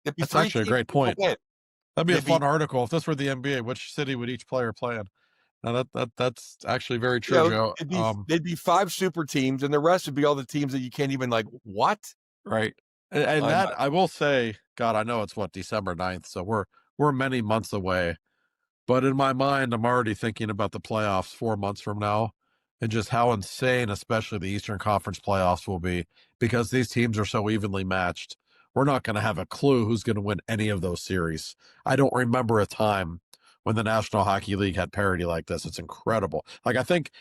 That's actually a great point. That'd be a fun article. If this were the NBA, which city would each player play in? Now that's actually very true, Joe. There'd be 5 super teams, and the rest would be all the teams that you can't even what? Right. And I will say, God, I know it's December 9th, so we're many months away. But in my mind, I'm already thinking about the playoffs 4 months from now and just how insane, especially the Eastern Conference playoffs will be, because these teams are so evenly matched. We're not going to have a clue who's going to win any of those series. I don't remember a time when the National Hockey League had parity like this. It's incredible. Like I think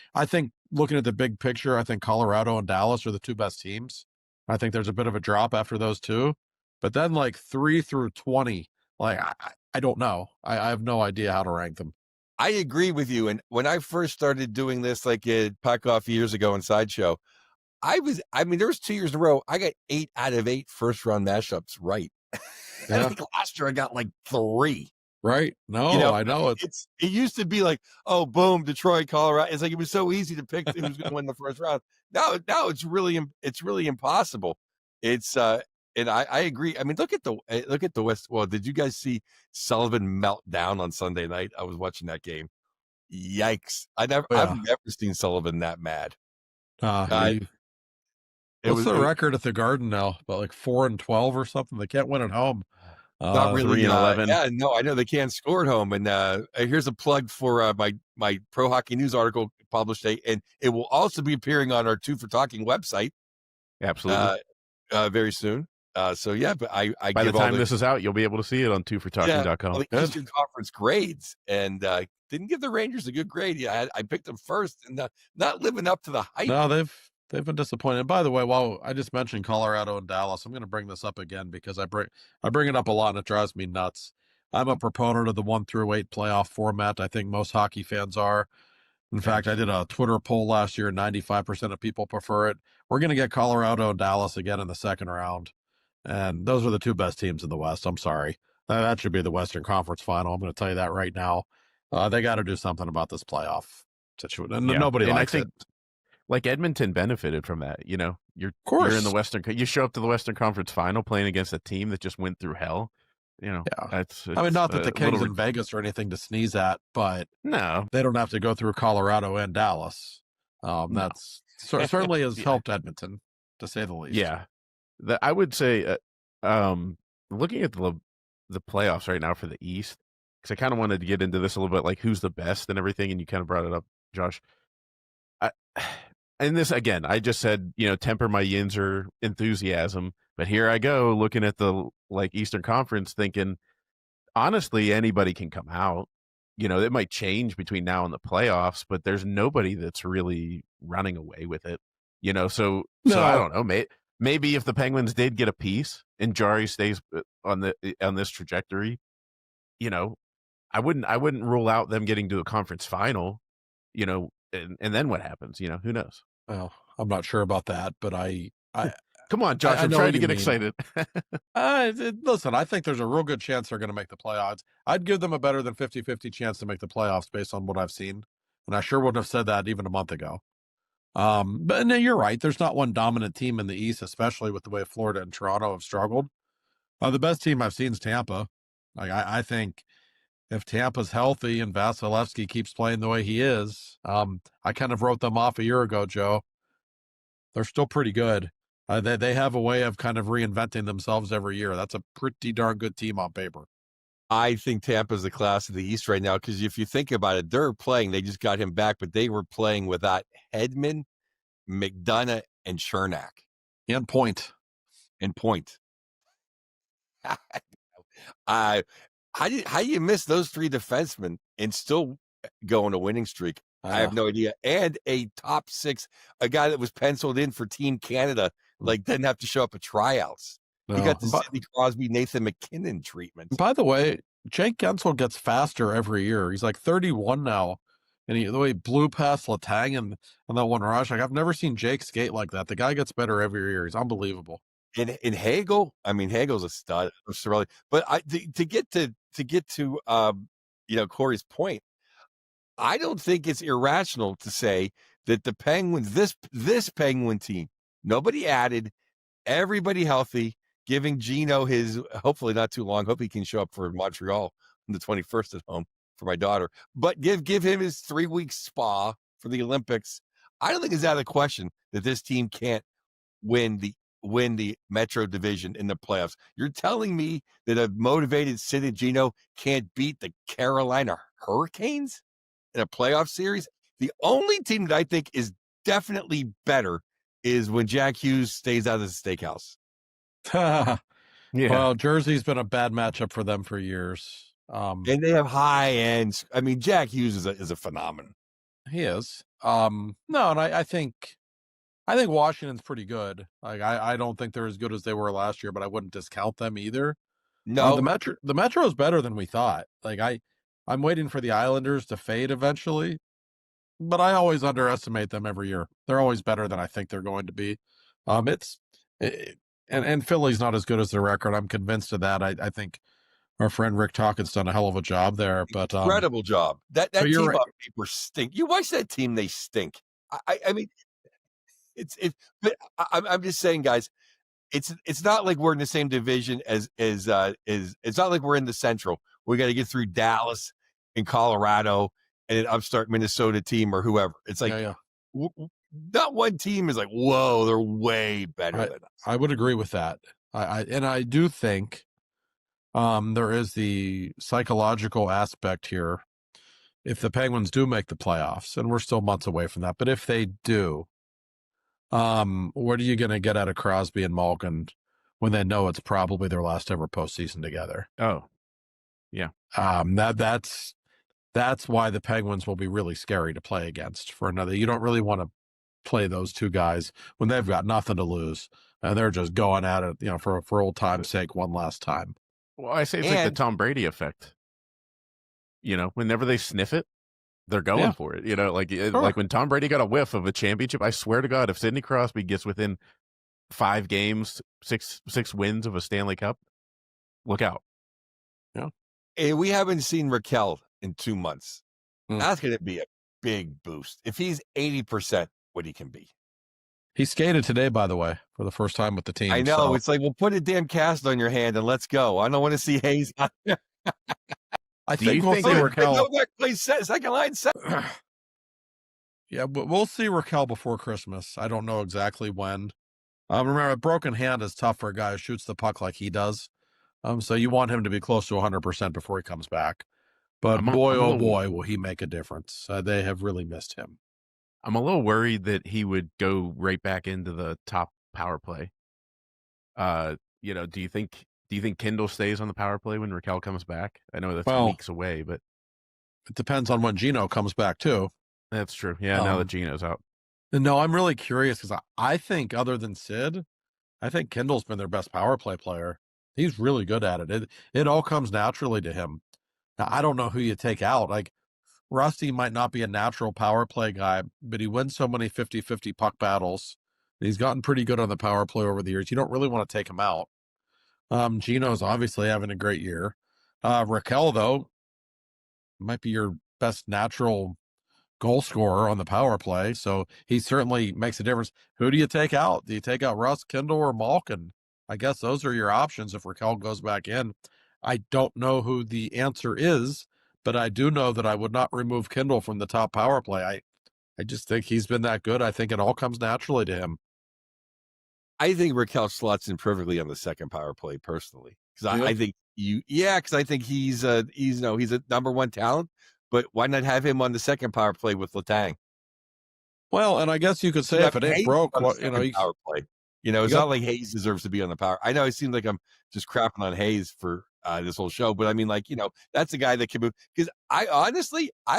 looking at the big picture, I think Colorado and Dallas are the two best teams. I think there's a bit of a drop after those two, but then like 3 through 20, like I don't know. I have no idea how to rank them. I agree with you. And when I first started doing this, like at Puck Off years ago in Sideshow, there was 2 years in a row. I got 8 out of 8 first round mashups right. Yeah. I think last year I got like 3. Right? No, I know it used to be like, oh, boom, Detroit, Colorado. It's like it was so easy to pick who's going to win the first round. Now it's really impossible. It's and I agree. I mean, look at the West. Well, did you guys see Sullivan melt down on Sunday night? I was watching that game. Yikes! I've never seen Sullivan that mad. What's the record at the Garden now? About like 4-12 or something. They can't win at home. Not really. 3-11. Yeah, no, I know they can't score at home. And here's a plug for my Pro Hockey News article published, and it will also be appearing on our Two for Talking website. Absolutely. Very soon. So yeah, but I by the time this is out, you'll be able to see it on twofortalking.com. The Eastern Conference grades, and didn't give the Rangers a good grade. Yeah, I picked them first, and not living up to the hype. No, they've been disappointed. And by the way, while I just mentioned Colorado and Dallas, I'm going to bring this up again because I bring it up a lot and it drives me nuts. I'm a proponent of the 1 through 8 playoff format. I think most hockey fans are. In fact, I did a Twitter poll last year, and 95% of people prefer it. We're going to get Colorado and Dallas again in the second round. And those are the two best teams in the West. I'm sorry. That should be the Western Conference final. I'm going to tell you that right now. They got to do something about this playoff situation. And nobody likes it. Like Edmonton benefited from that. You're in the Western. You show up to the Western Conference final playing against a team that just went through hell. It's not that the Kings in Vegas are anything to sneeze at, but no, they don't have to go through Colorado and Dallas. That's certainly has helped Edmonton, to say the least. Yeah, I would say, looking at the playoffs right now for the East, because I kind of wanted to get into this a little bit, like who's the best and everything, and you kind of brought it up, Josh. And this again, I just said, temper my Yinzer enthusiasm, but here I go looking at the Eastern Conference, thinking honestly anybody can come out. It might change between now and the playoffs, but there's nobody that's really running away with it. So I don't know. Maybe if the Penguins did get a piece and Jarry stays on this trajectory, I wouldn't rule out them getting to a conference final. And then what happens? Who knows? Well, I'm not sure about that, but I come on, Josh. I'm trying to get excited. Listen, I think there's a real good chance they're going to make the playoffs. I'd give them a better than 50-50 chance to make the playoffs based on what I've seen. And I sure wouldn't have said that even a month ago. But no, you're right. There's not one dominant team in the East, especially with the way Florida and Toronto have struggled. The best team I've seen is Tampa. I think if Tampa's healthy and Vasilevsky keeps playing the way he is, I kind of wrote them off a year ago, Joe. They're still pretty good. They have a way of kind of reinventing themselves every year. That's a pretty darn good team on paper. I think Tampa's the class of the East right now, because if you think about it, they just got him back, but they were playing without Hedman, McDonough, and Chernak. And Point. How do you miss those 3 defensemen and still go on a winning streak? I have no idea. And a top 6, a guy that was penciled in for Team Canada, didn't have to show up at tryouts. No. He got the Sidney Crosby, Nathan McKinnon treatment. By the way, Jake Gensel gets faster every year. He's like 31 now. And the way he blew past Letang and that one rush, I've never seen Jake skate like that. The guy gets better every year. He's unbelievable. In Hagel, Hagel's a stud. But to get to Corey's point, I don't think it's irrational to say that the Penguins, this Penguin team, nobody added, everybody healthy, giving Gino his, hopefully not too long, hope he can show up for Montreal on the 21st at home for my daughter, but give him his 3-week spa for the Olympics. I don't think it's out of the question that this team can't win the Metro Division in the playoffs. You're telling me that a motivated Sid and Gino can't beat the Carolina Hurricanes in a playoff series. The only team that I think is definitely better is when Jack Hughes stays out of the steakhouse. Yeah. Well, Jersey's been a bad matchup for them for years. And they have high ends. I mean, Jack Hughes is a phenomenon. He is. No, and I think Washington's pretty good. Like I don't think they're as good as they were last year, but I wouldn't discount them either. No, the Metro is better than we thought. Like I'm waiting for the Islanders to fade eventually, but I always underestimate them every year. They're always better than I think they're going to be. And Philly's not as good as their record. I'm convinced of that. I think our friend Rick Talkin's done a hell of a job there. But incredible job. That but you're team right. on paper stink. You watch that team; they stink. I mean, it's. But I'm just saying, guys. It's not like we're in the same division as it's not like we're in the Central. We got to get through Dallas and Colorado and an upstart Minnesota team or whoever. It's like Yeah. Not one team is like, whoa, they're way better than us. I would agree with that. I do think there is the psychological aspect here. If the Penguins do make the playoffs, and we're still months away from that, but if they do, what are you going to get out of Crosby and Malkin when they know it's probably their last ever postseason together? Oh, yeah. That's why the Penguins will be really scary to play against for another. You don't really want to play those two guys when they've got nothing to lose and they're just going at it, for old time's sake, one last time. Well, I say it's like the Tom Brady effect. Whenever they sniff it, they're going for it. Like when Tom Brady got a whiff of a championship, I swear to God, if Sidney Crosby gets within 5 games, six wins of a Stanley Cup, look out. Yeah. And we haven't seen Raquel in 2 months. That's going to be a big boost. If he's 80% what he can be. He skated today, by the way, for the first time with the team. I know. So. It's like, well, put a damn cast on your hand and let's go. I don't want to see Hayes. I think we'll see Raquel. Play second line. Yeah, but we'll see Raquel before Christmas. I don't know exactly when. Remember, a broken hand is tough for a guy who shoots the puck like he does. So you want him to be close to 100% before he comes back. But boy, will he make a difference. They have really missed him. I'm a little worried that he would go right back into the top power play. Do you think Kendall stays on the power play when Raquel comes back? I know that's weeks away, but it depends on when Gino comes back too. That's true. Yeah, now that Gino's out. No, I'm really curious because I think other than Sid, I think Kendall's been their best power play player. He's really good at it. It all comes naturally to him. Now, I don't know who you take out. Like, Rusty might not be a natural power play guy, but he wins so many 50-50 puck battles. He's gotten pretty good on the power play over the years. You don't really want to take him out. Gino's obviously having a great year. Raquel, though, might be your best natural goal scorer on the power play, so he certainly makes a difference. Who do you take out? Do you take out Russ, Kendall, or Malkin? I guess those are your options if Raquel goes back in. I don't know who the answer is, but I do know that I would not remove Kendall from the top power play. I just think he's been that good. I think it all comes naturally to him. I think Raquel slots in perfectly on the second power play personally. Because I think because I think he's a number one talent, but why not have him on the second power play with Letang? Well, and I guess you could say if it ain't broke, power play. It's not like Hayes deserves to be on the power. I know it seems like I'm just crapping on Hayes for this whole show, but I mean, that's a guy that can move. Because I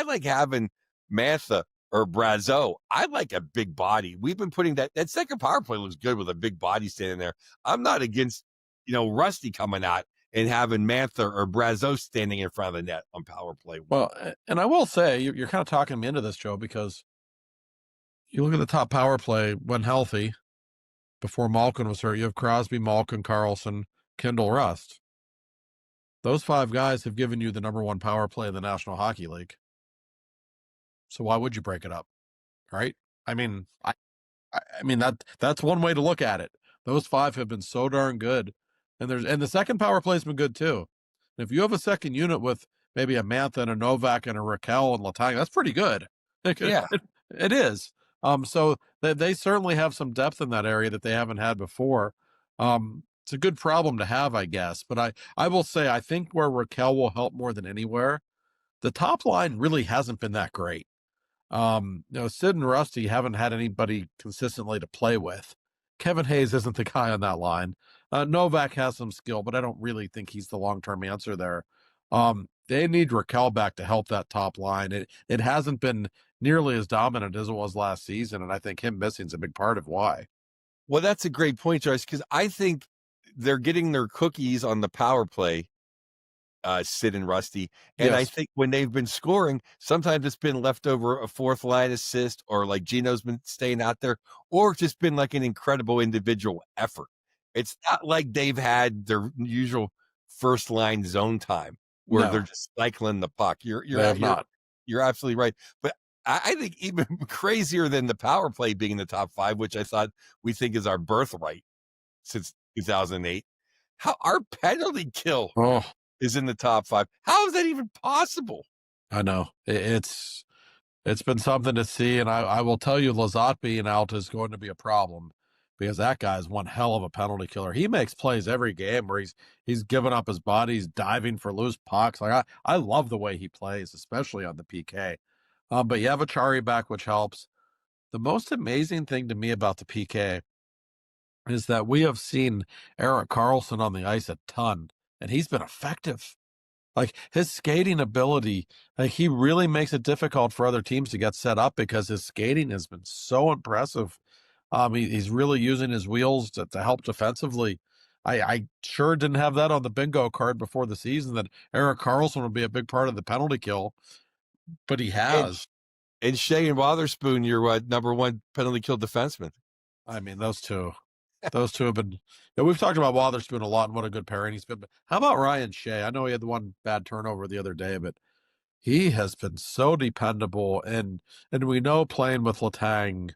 like having Mantha or Brazeau. I like a big body. We've been putting that second power play looks good with a big body standing there. I'm not against, Rusty coming out and having Mantha or Brazeau standing in front of the net on power play. Well, and I will say, you're kind of talking me into this, Joe, because you look at the top power play when healthy. Before Malkin was hurt, you have Crosby, Malkin, Carlson, Kendall, Rust. Those 5 guys have given you the number 1 power play in the National Hockey League. So why would you break it up, right? I mean, that's one way to look at it. Those 5 have been so darn good, and the second power play's been good too. And if you have a second unit with maybe a Mantha and a Novak and a Raquel and Letang, that's pretty good. Yeah, it is. So they certainly have some depth in that area that they haven't had before. It's a good problem to have, I guess. But I will say, I think where Raquel will help more than anywhere the top line really hasn't been that great. Sid and Rusty haven't had anybody consistently to play with. Kevin Hayes isn't the guy on that line. Novak has some skill, but I don't really think he's the long-term answer there. They need Raquel back to help that top line. It hasn't been nearly as dominant as it was last season, and I think him missing is a big part of why. Well, that's a great point, Joyce, because I think they're getting their cookies on the power play, Sid and Rusty. And I think when they've been scoring, sometimes it's been leftover a fourth line assist, or like Gino's been staying out there, or just been like an incredible individual effort. It's not like they've had their usual first line zone time where they're just cycling the puck. You're absolutely right. But I think even crazier than the power play being in the top 5, which I thought we think is our birthright since 2008. How our penalty kill is in the top 5. How is that even possible? I know it's been something to see, and I will tell you, Lizotte being out is going to be a problem because that guy is one hell of a penalty killer. He makes plays every game where he's giving up his body, he's diving for loose pucks. Like I love the way he plays, especially on the PK. But you have Achari back, which helps. The most amazing thing to me about the PK is that we have seen Erik Karlsson on the ice a ton, and he's been effective. Like his skating ability, like he really makes it difficult for other teams to get set up because his skating has been so impressive. He's really using his wheels to help defensively. I sure didn't have that on the bingo card before the season that Erik Karlsson would be a big part of the penalty kill, but he has. And Shea and Wotherspoon, your number 1 penalty kill defenseman. I mean, those two have been. We've talked about Wotherspoon a lot and what a good pairing he's been. How about Ryan Shea? I know he had the one bad turnover the other day, but he has been so dependable, and we know playing with Letang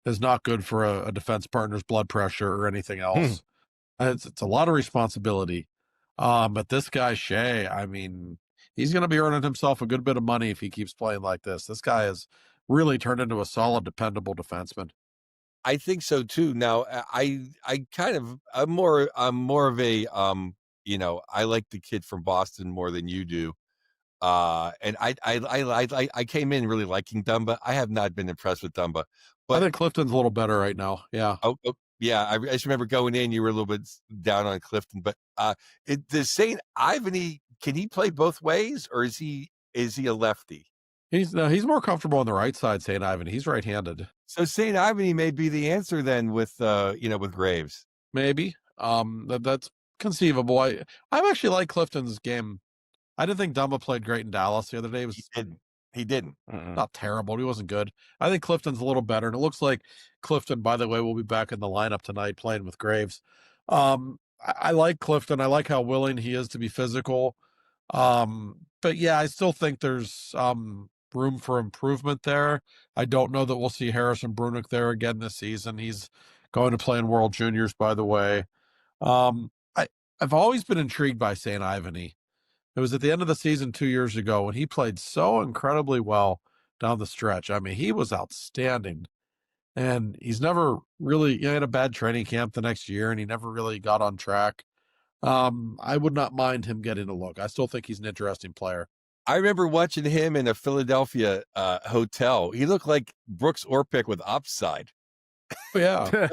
is not good for a defense partner's blood pressure or anything else. It's a lot of responsibility. But this guy Shea, I mean, he's going to be earning himself a good bit of money if he keeps playing like this. This guy has really turned into a solid, dependable defenseman. I think so too. Now, I'm more of a I like the kid from Boston more than you do. And I came in really liking Dumba. I have not been impressed with Dumba, but I think Clifton's a little better right now. Yeah. Yeah. I just remember going in, you were a little bit down on Clifton, but does St. Ivany, can he play both ways, or is he a lefty? He's more comfortable on the right side, St. Ivan. He's right-handed. So St. Ivany may be the answer then with Graves. Maybe. That's conceivable. I actually like Clifton's game. I didn't think Dumba played great in Dallas the other day. He didn't. Not terrible. He wasn't good. I think Clifton's a little better, and it looks like Clifton, by the way, will be back in the lineup tonight playing with Graves. I like Clifton. I like how willing he is to be physical. But yeah, I still think there's room for improvement there. I don't know that we'll see Harrison Brunick there again this season. He's going to play in World Juniors, by the way. I've always been intrigued by St. Ivany. It was at the end of the season 2 years ago when he played so incredibly well down the stretch. I mean, he was outstanding. And he's never really, he had a bad training camp the next year, and he never really got on track. I would not mind him getting a look. I still think he's an interesting player. I remember watching him in a Philadelphia hotel. He looked like Brooks Orpik with upside. Yeah.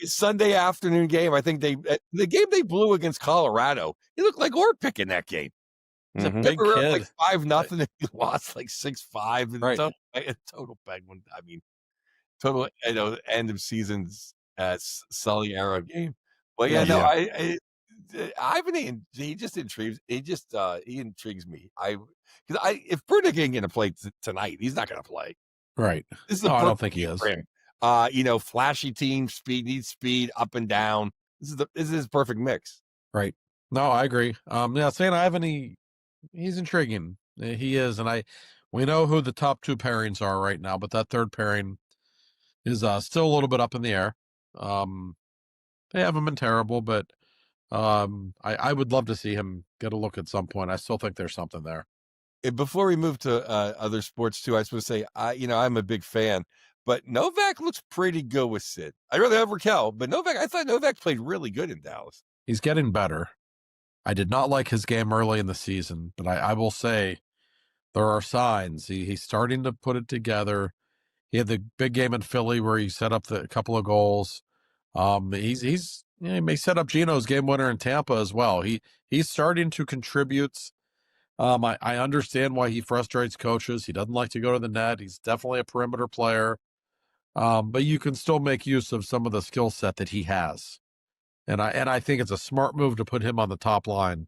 Sunday afternoon game, I think the game they blew against Colorado, he looked like Orpik in that game. He's a big kid. Like 5-0, and he lost like 6-5. Right. Total penguin. I mean, total end of season's Sully era game. But Ivan, he just intrigues. He intrigues me. If Brunick ain't going to play tonight, he's not going to play. Right. I don't think he is. Flashy team, needs speed up and down. This is his perfect mix. Right. No, I agree. St. Ivan, he's intriguing. He is, and we know who the top 2 pairings are right now, but that third pairing is still a little bit up in the air. They haven't been terrible, but I would love to see him get a look at some point. I still think there's something there. Before we move to other sports too, I was supposed to say, I'm a big fan, but Novak looks pretty good with Sid. I'd rather have Raquel, but I thought Novak played really good in Dallas. He's getting better. I did not like his game early in the season, but I will say there are signs. He's starting to put it together. He had the big game in Philly where he set up a couple of goals. He may set up Gino's game winner in Tampa as well. He's starting to contribute. I understand why he frustrates coaches. He doesn't like to go to the net. He's definitely a perimeter player. But you can still make use of some of the skill set that he has. And I think it's a smart move to put him on the top line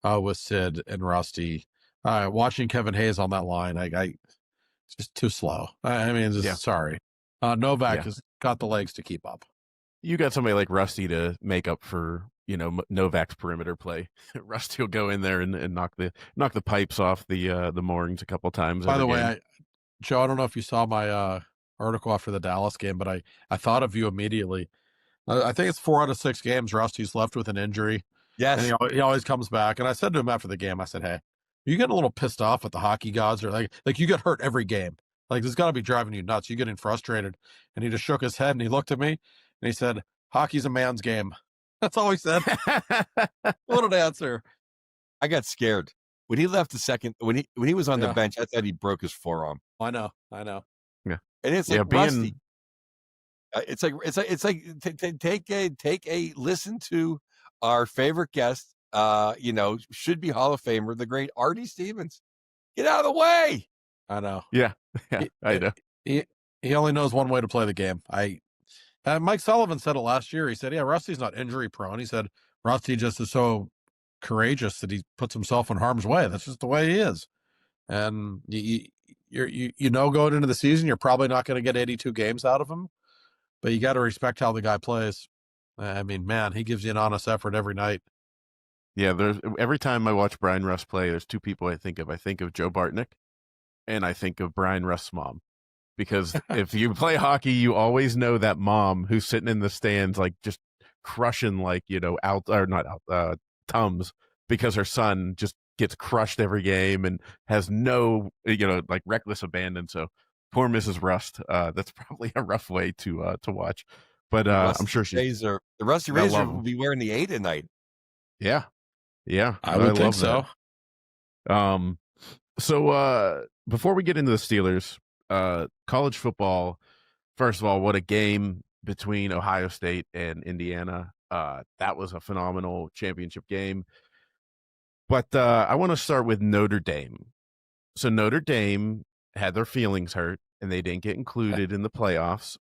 with Sid and Rusty. Watching Kevin Hayes on that line, it's just too slow. I mean, sorry. Novak has got the legs to keep up. You got somebody like Rusty to make up for, Novak's perimeter play. Rusty will go in there and knock the pipes off the moorings a couple times. By the way, Joe, I don't know if you saw my article after the Dallas game, but I thought of you immediately. I think it's 4 out of 6 games Rusty's left with an injury. Yes. And he always comes back. And I said to him after the game, I said, hey, you getting a little pissed off with the hockey gods, or like you get hurt every game. Like, this got to be driving you nuts. You're getting frustrated. And he just shook his head and he looked at me and he said, hockey's a man's game. That's all he said. What an answer. I got scared. When he left the second, when he was on the bench, I thought he broke his forearm. I know. Yeah. And it's like Rusty. It's like take a listen to our favorite guest, should be Hall of Famer, the great Artie Stevens. Get out of the way. I know. Yeah, I know. He only knows one way to play the game. Mike Sullivan said it last year. He said, yeah, Rusty's not injury prone. He said, Rusty just is so courageous that he puts himself in harm's way. That's just the way he is. And going into the season, you're probably not going to get 82 games out of him, but you got to respect how the guy plays. I mean, man, he gives you an honest effort every night. Yeah, every time I watch Brian Rust play, there's 2 people I think of. I think of Joe Bartnick, and I think of Brian Rust's mom. Because if you play hockey, you always know that mom who's sitting in the stands, like just crushing, Tums, because her son just gets crushed every game and has no, reckless abandon. So poor Mrs. Rust. That's probably a rough way to watch. But I'm sure the Rusty Razor will be wearing the 8 tonight. Yeah. I would think so. So before we get into the Steelers, college football, first of all, what a game between Ohio State and Indiana. That was a phenomenal championship game. But I want to start with Notre Dame. So Notre Dame had their feelings hurt, and they didn't get included in the playoffs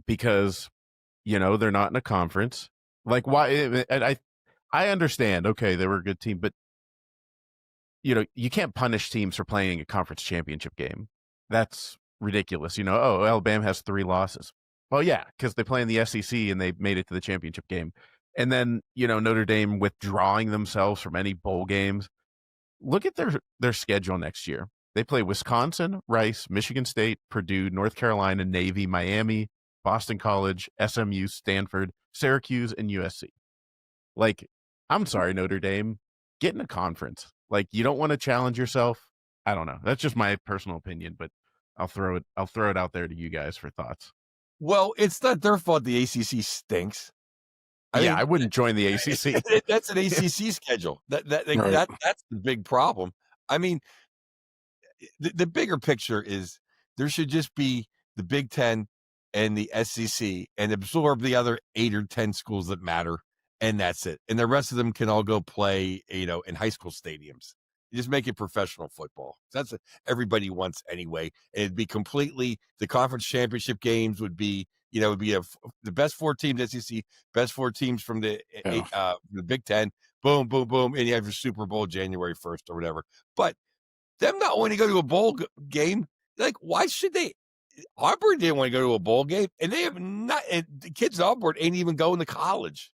because, they're not in a conference. Like, why? And I understand, okay, they were a good team, but, you can't punish teams for playing a conference championship game. That's ridiculous. Alabama has 3 losses. Well, yeah, because they play in the SEC and they made it to the championship game. And then, Notre Dame withdrawing themselves from any bowl games. Look at their schedule next year. They play Wisconsin, Rice, Michigan State, Purdue, North Carolina, Navy, Miami, Boston College, SMU, Stanford, Syracuse, and USC. Like, I'm sorry, Notre Dame, get in a conference. Like, you don't want to challenge yourself. I don't know. That's just my personal opinion, but I'll throw it out there to you guys for thoughts. Well, it's not their fault the ACC stinks. I wouldn't join the ACC. That's an ACC schedule. That's the big problem. I mean, the bigger picture is there should just be the Big Ten and the SEC and absorb the other 8 or 10 schools that matter, and that's it. And the rest of them can all go play, in high school stadiums. You just make it professional football. That's what everybody wants anyway. It'd be completely, the conference championship games would be, the best 4 teams SEC, best 4 teams from the Big Ten, boom, boom, boom, and you have your Super Bowl January 1st or whatever. But them not wanting to go to a bowl game, like, why should they? Auburn didn't want to go to a bowl game, and they have not. And the kids at Auburn ain't even going to college.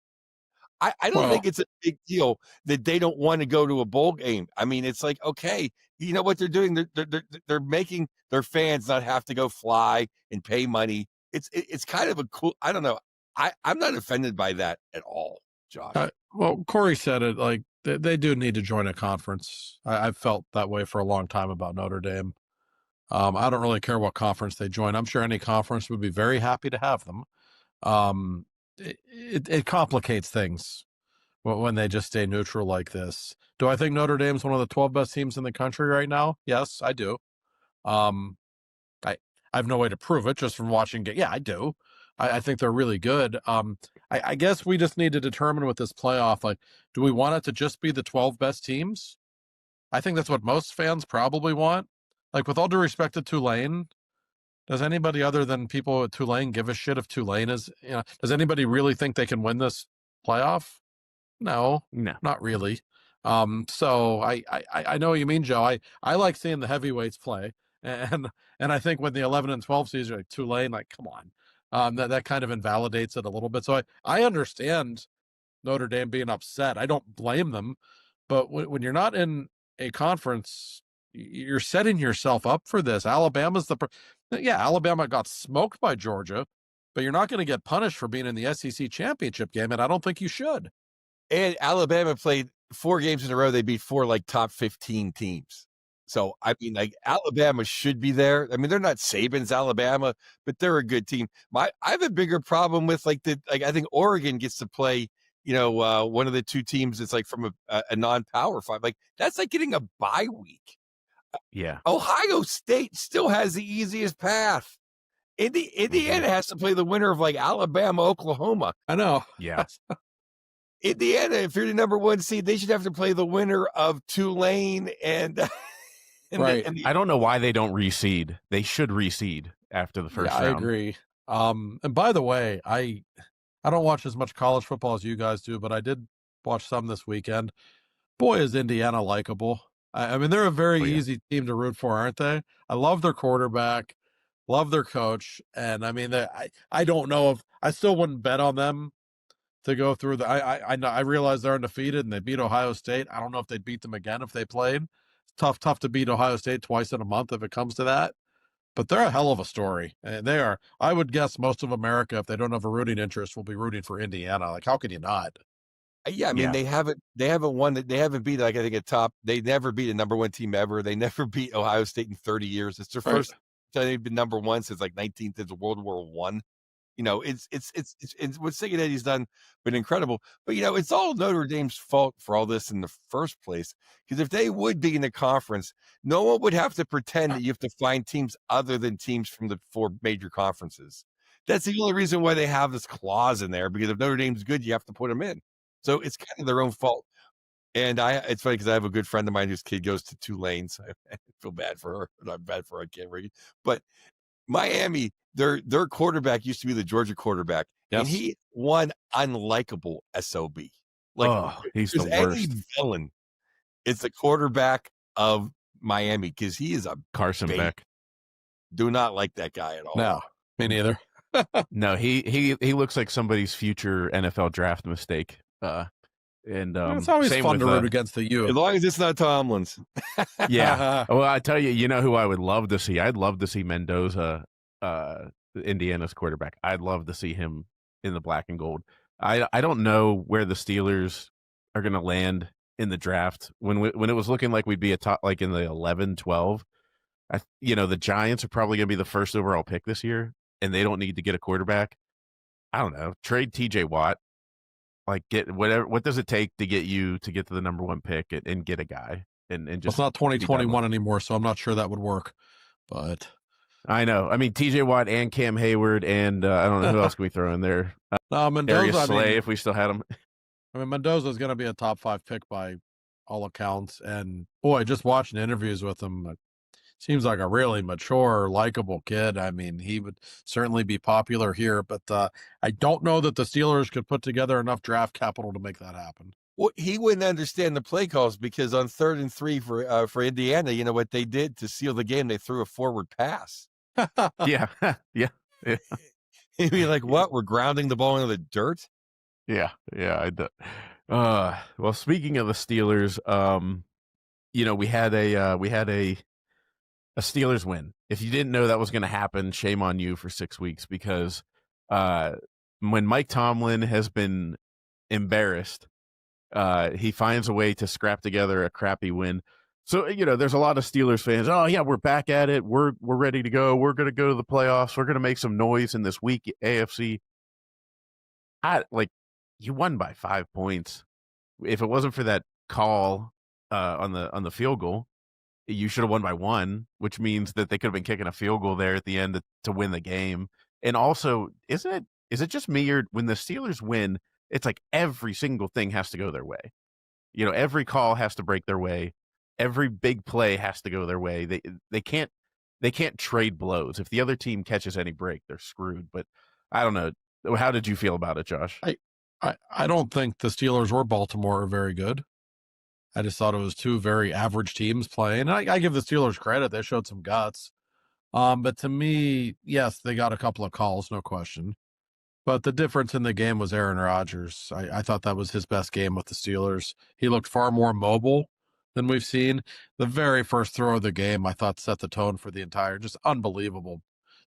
I don't think it's a big deal that they don't want to go to a bowl game. I mean, it's like, okay, you know what they're doing? They're making their fans not have to go fly and pay money. It's kind of a cool. I don't know. I'm not offended by that at all, Josh. Well, Corey said it. Like, they do need to join a conference. I've felt that way for a long time about Notre Dame. I don't really care what conference they join. I'm sure any conference would be very happy to have them. It complicates things when they just stay neutral like this. Do I think Notre Dame's one of the 12 best teams in the country right now? Yes, I do. I have no way to prove it just from watching. Yeah, I do. I think they're really good. I guess we just need to determine with this playoff, like, do we want it to just be the 12 best teams? I think that's what most fans probably want. Like, with all due respect to Tulane, does anybody other than people at Tulane give a shit if Tulane is, does anybody really think they can win this playoff? No, not really. So I know what you mean, Joe. I like seeing the heavyweights play, and I think when the 11 and 12 seeds are like Tulane, like, come on, that kind of invalidates it a little bit. So I understand Notre Dame being upset. I don't blame them, but when you're not in a conference, you're setting yourself up for this. Alabama got smoked by Georgia, but you're not going to get punished for being in the SEC championship game, and I don't think you should. And Alabama played 4 games in a row. They beat 4 like top 15 teams. So, I mean, like, Alabama should be there. I mean, they're not Saban's Alabama, but they're a good team. I have a bigger problem with I think Oregon gets to play, one of the 2 teams that's like from a non-power 5. Like, that's like getting a bye week. Yeah. Ohio State still has the easiest path. Indiana has to play the winner of like Alabama, Oklahoma. I know. Yeah. Indiana, if you're the number 1 seed, they should have to play the winner of Tulane and right. I don't know why they don't reseed. They should reseed after the first round. I agree. And by the way, I don't watch as much college football as you guys do, but I did watch some this weekend. Boy, is Indiana likable. I mean, they're a very easy team to root for, aren't they? I love their quarterback, love their coach, and I mean, I don't know if I still wouldn't bet on them to go through I realize they're undefeated and they beat Ohio State. I don't know if they'd beat them again if they played. It's tough to beat Ohio State twice in a month if it comes to that. But they're a hell of a story. And they are. I would guess most of America, if they don't have a rooting interest, will be rooting for Indiana. Like, how can you not? Yeah, I mean, they haven't won. They haven't beat, like, I think, they never beat a number 1 team ever. They never beat Ohio State in 30 years. It's their first time they've been number 1 since like 19th since World War I. It's what Cincinnati's done been incredible. But it's all Notre Dame's fault for all this in the first place. Because if they would be in the conference, no one would have to pretend that you have to find teams other than teams from the 4 major conferences. That's the only reason why they have this clause in there. Because if Notre Dame's good, you have to put them in. So it's kind of their own fault. And it's funny because I have a good friend of mine whose kid goes to Tulane, so I feel bad for her. Not bad for her kid, but Miami, their quarterback used to be the Georgia quarterback, and he won unlikable SOB. Like, he's the worst. Any villain is the quarterback of Miami because he is a Carson Beck. Do not like that guy at all. No, me neither. No, he looks like somebody's future NFL draft mistake. It's always fun to root against the U. As long as it's not Tomlin's. Yeah. Well, I tell you, who I would love to see? I'd love to see Mendoza, Indiana's quarterback. I'd love to see him in the black and gold. I don't know where the Steelers are going to land in the draft. When it was looking like we'd be a top, like in the 11, 12, the Giants are probably going to be the first overall pick this year, and they don't need to get a quarterback. I don't know. Trade TJ Watt. Like, get whatever. What does it take to get to the number 1 pick and get a guy and just? It's not 2021 anymore, so I'm not sure that would work. But I know. I mean, TJ Watt and Cam Hayward, and I don't know who else can we throw in there. Mendoza, Slay, if we still had him. I mean, Mendoza is going to be a top 5 pick by all accounts, and boy, just watching interviews with him, seems like a really mature, likable kid. I mean, he would certainly be popular here, but I don't know that the Steelers could put together enough draft capital to make that happen. Well, he wouldn't understand the play calls because on 3rd and 3 for Indiana, you know what they did to seal the game? They threw a forward pass. Yeah. He'd be like, "What? We're grounding the ball into the dirt?" Yeah. Well, speaking of the Steelers, we had a Steelers win. If you didn't know that was going to happen, shame on you for 6 weeks, because when Mike Tomlin has been embarrassed, he finds a way to scrap together a crappy win. So, there's a lot of Steelers fans. Oh yeah, we're back at it. We're ready to go. We're going to go to the playoffs. We're going to make some noise in this weak AFC. You won by 5 points. if it wasn't for that call on the field goal, you should have won by 1, which means that they could have been kicking a field goal there at the end to win the game. And also, is it just me, or when the Steelers win, it's like every single thing has to go their way? Every call has to break their way. Every big play has to go their way. They can't trade blows. If the other team catches any break, they're screwed. But I don't know. How did you feel about it, Josh? I don't think the Steelers or Baltimore are very good. I just thought it was two very average teams playing. And I give the Steelers credit. They showed some guts. But to me, yes, they got a couple of calls, no question. But the difference in the game was Aaron Rodgers. I thought that was his best game with the Steelers. He looked far more mobile than we've seen. The very first throw of the game, I thought, set the tone for the entire, just unbelievable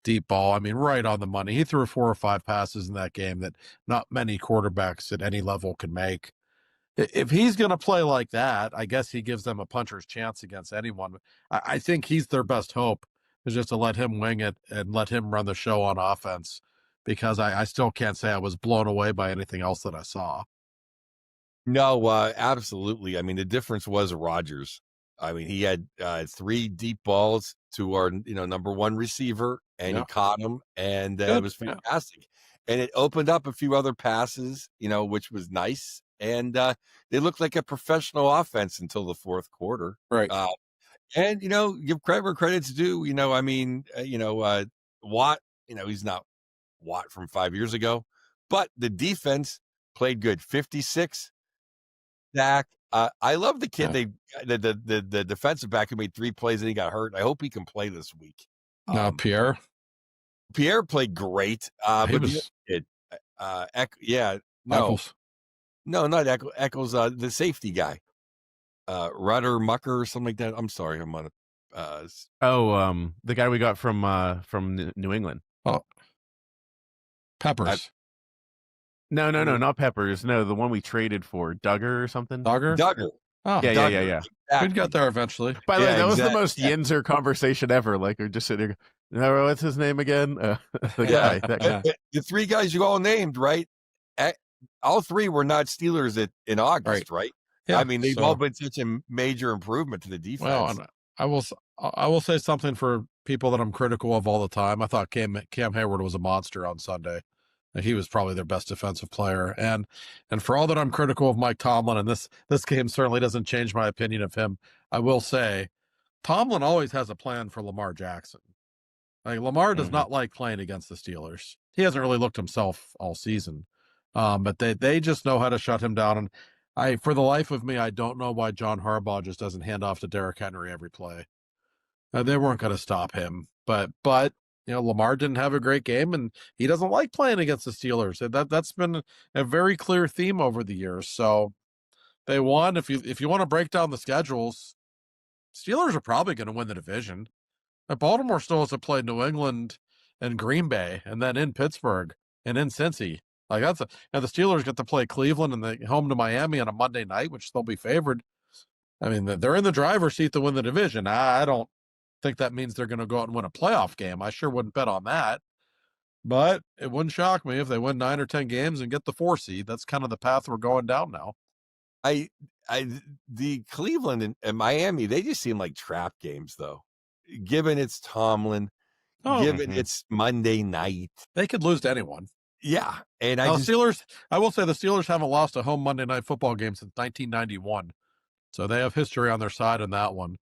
deep ball. I mean, right on the money. He threw 4 or 5 passes in that game that not many quarterbacks at any level can make. If he's going to play like that, I guess he gives them a puncher's chance against anyone. I think he's their best hope, is just to let him wing it and let him run the show on offense, because I still can't say I was blown away by anything else that I saw. No, absolutely. I mean, the difference was Rodgers. I mean, he had 3 deep balls to our number 1 receiver, and he caught him, and it was fantastic. And it opened up a few other passes, which was nice. And they looked like a professional offense until the fourth quarter. Right. And, give credit where credit's due. I mean, Watt, he's not Watt from 5 years ago, but the defense played good. 56 sack. I love the kid. The defensive back who made 3 plays and he got hurt. I hope he can play this week. Pierre played great. He but was Eccles. No, not Eccles. The safety guy, Rudder Mucker or something like that. I'm sorry, I'm on it. The guy we got from New England. Oh, Peppers. No, not Peppers. No, the one we traded for, Duggar or something. Duggar. Oh, yeah. Exactly. We'd get there eventually. By the way, that was the most Yinzer conversation ever. Like, we're just sitting there. What's his name again? The guy. That guy. The 3 guys you all named, right? All 3 were not Steelers in August, right? Yeah. I mean, they've all been such a major improvement to the defense. Well, I will say something for people that I'm critical of all the time. I thought Cam Hayward was a monster on Sunday. He was probably their best defensive player. And for all that I'm critical of Mike Tomlin, and this game certainly doesn't change my opinion of him, I will say Tomlin always has a plan for Lamar Jackson. Like, Lamar does not like playing against the Steelers. He hasn't really looked himself all season. But they just know how to shut him down. And for the life of me, I don't know why John Harbaugh just doesn't hand off to Derrick Henry every play. They weren't going to stop him, but Lamar didn't have a great game, and he doesn't like playing against the Steelers. That's been a very clear theme over the years. So they won. If you want to break down the schedules, Steelers are probably going to win the division. Baltimore still has to play New England and Green Bay, and then in Pittsburgh and in Cincy. Like, and the Steelers get to play Cleveland and they home to Miami on a Monday night, which they'll be favored. I mean, they're in the driver's seat to win the division. I don't think that means they're going to go out and win a playoff game. I sure wouldn't bet on that. But it wouldn't shock me if they win 9 or 10 games and get the 4 seed. That's kind of the path we're going down now. The Cleveland and Miami, they just seem like trap games, though. Given it's Tomlin, given it's Monday night, they could lose to anyone. Yeah, and Steelers. I will say the Steelers haven't lost a home Monday night football game since 1991, so they have history on their side in that one.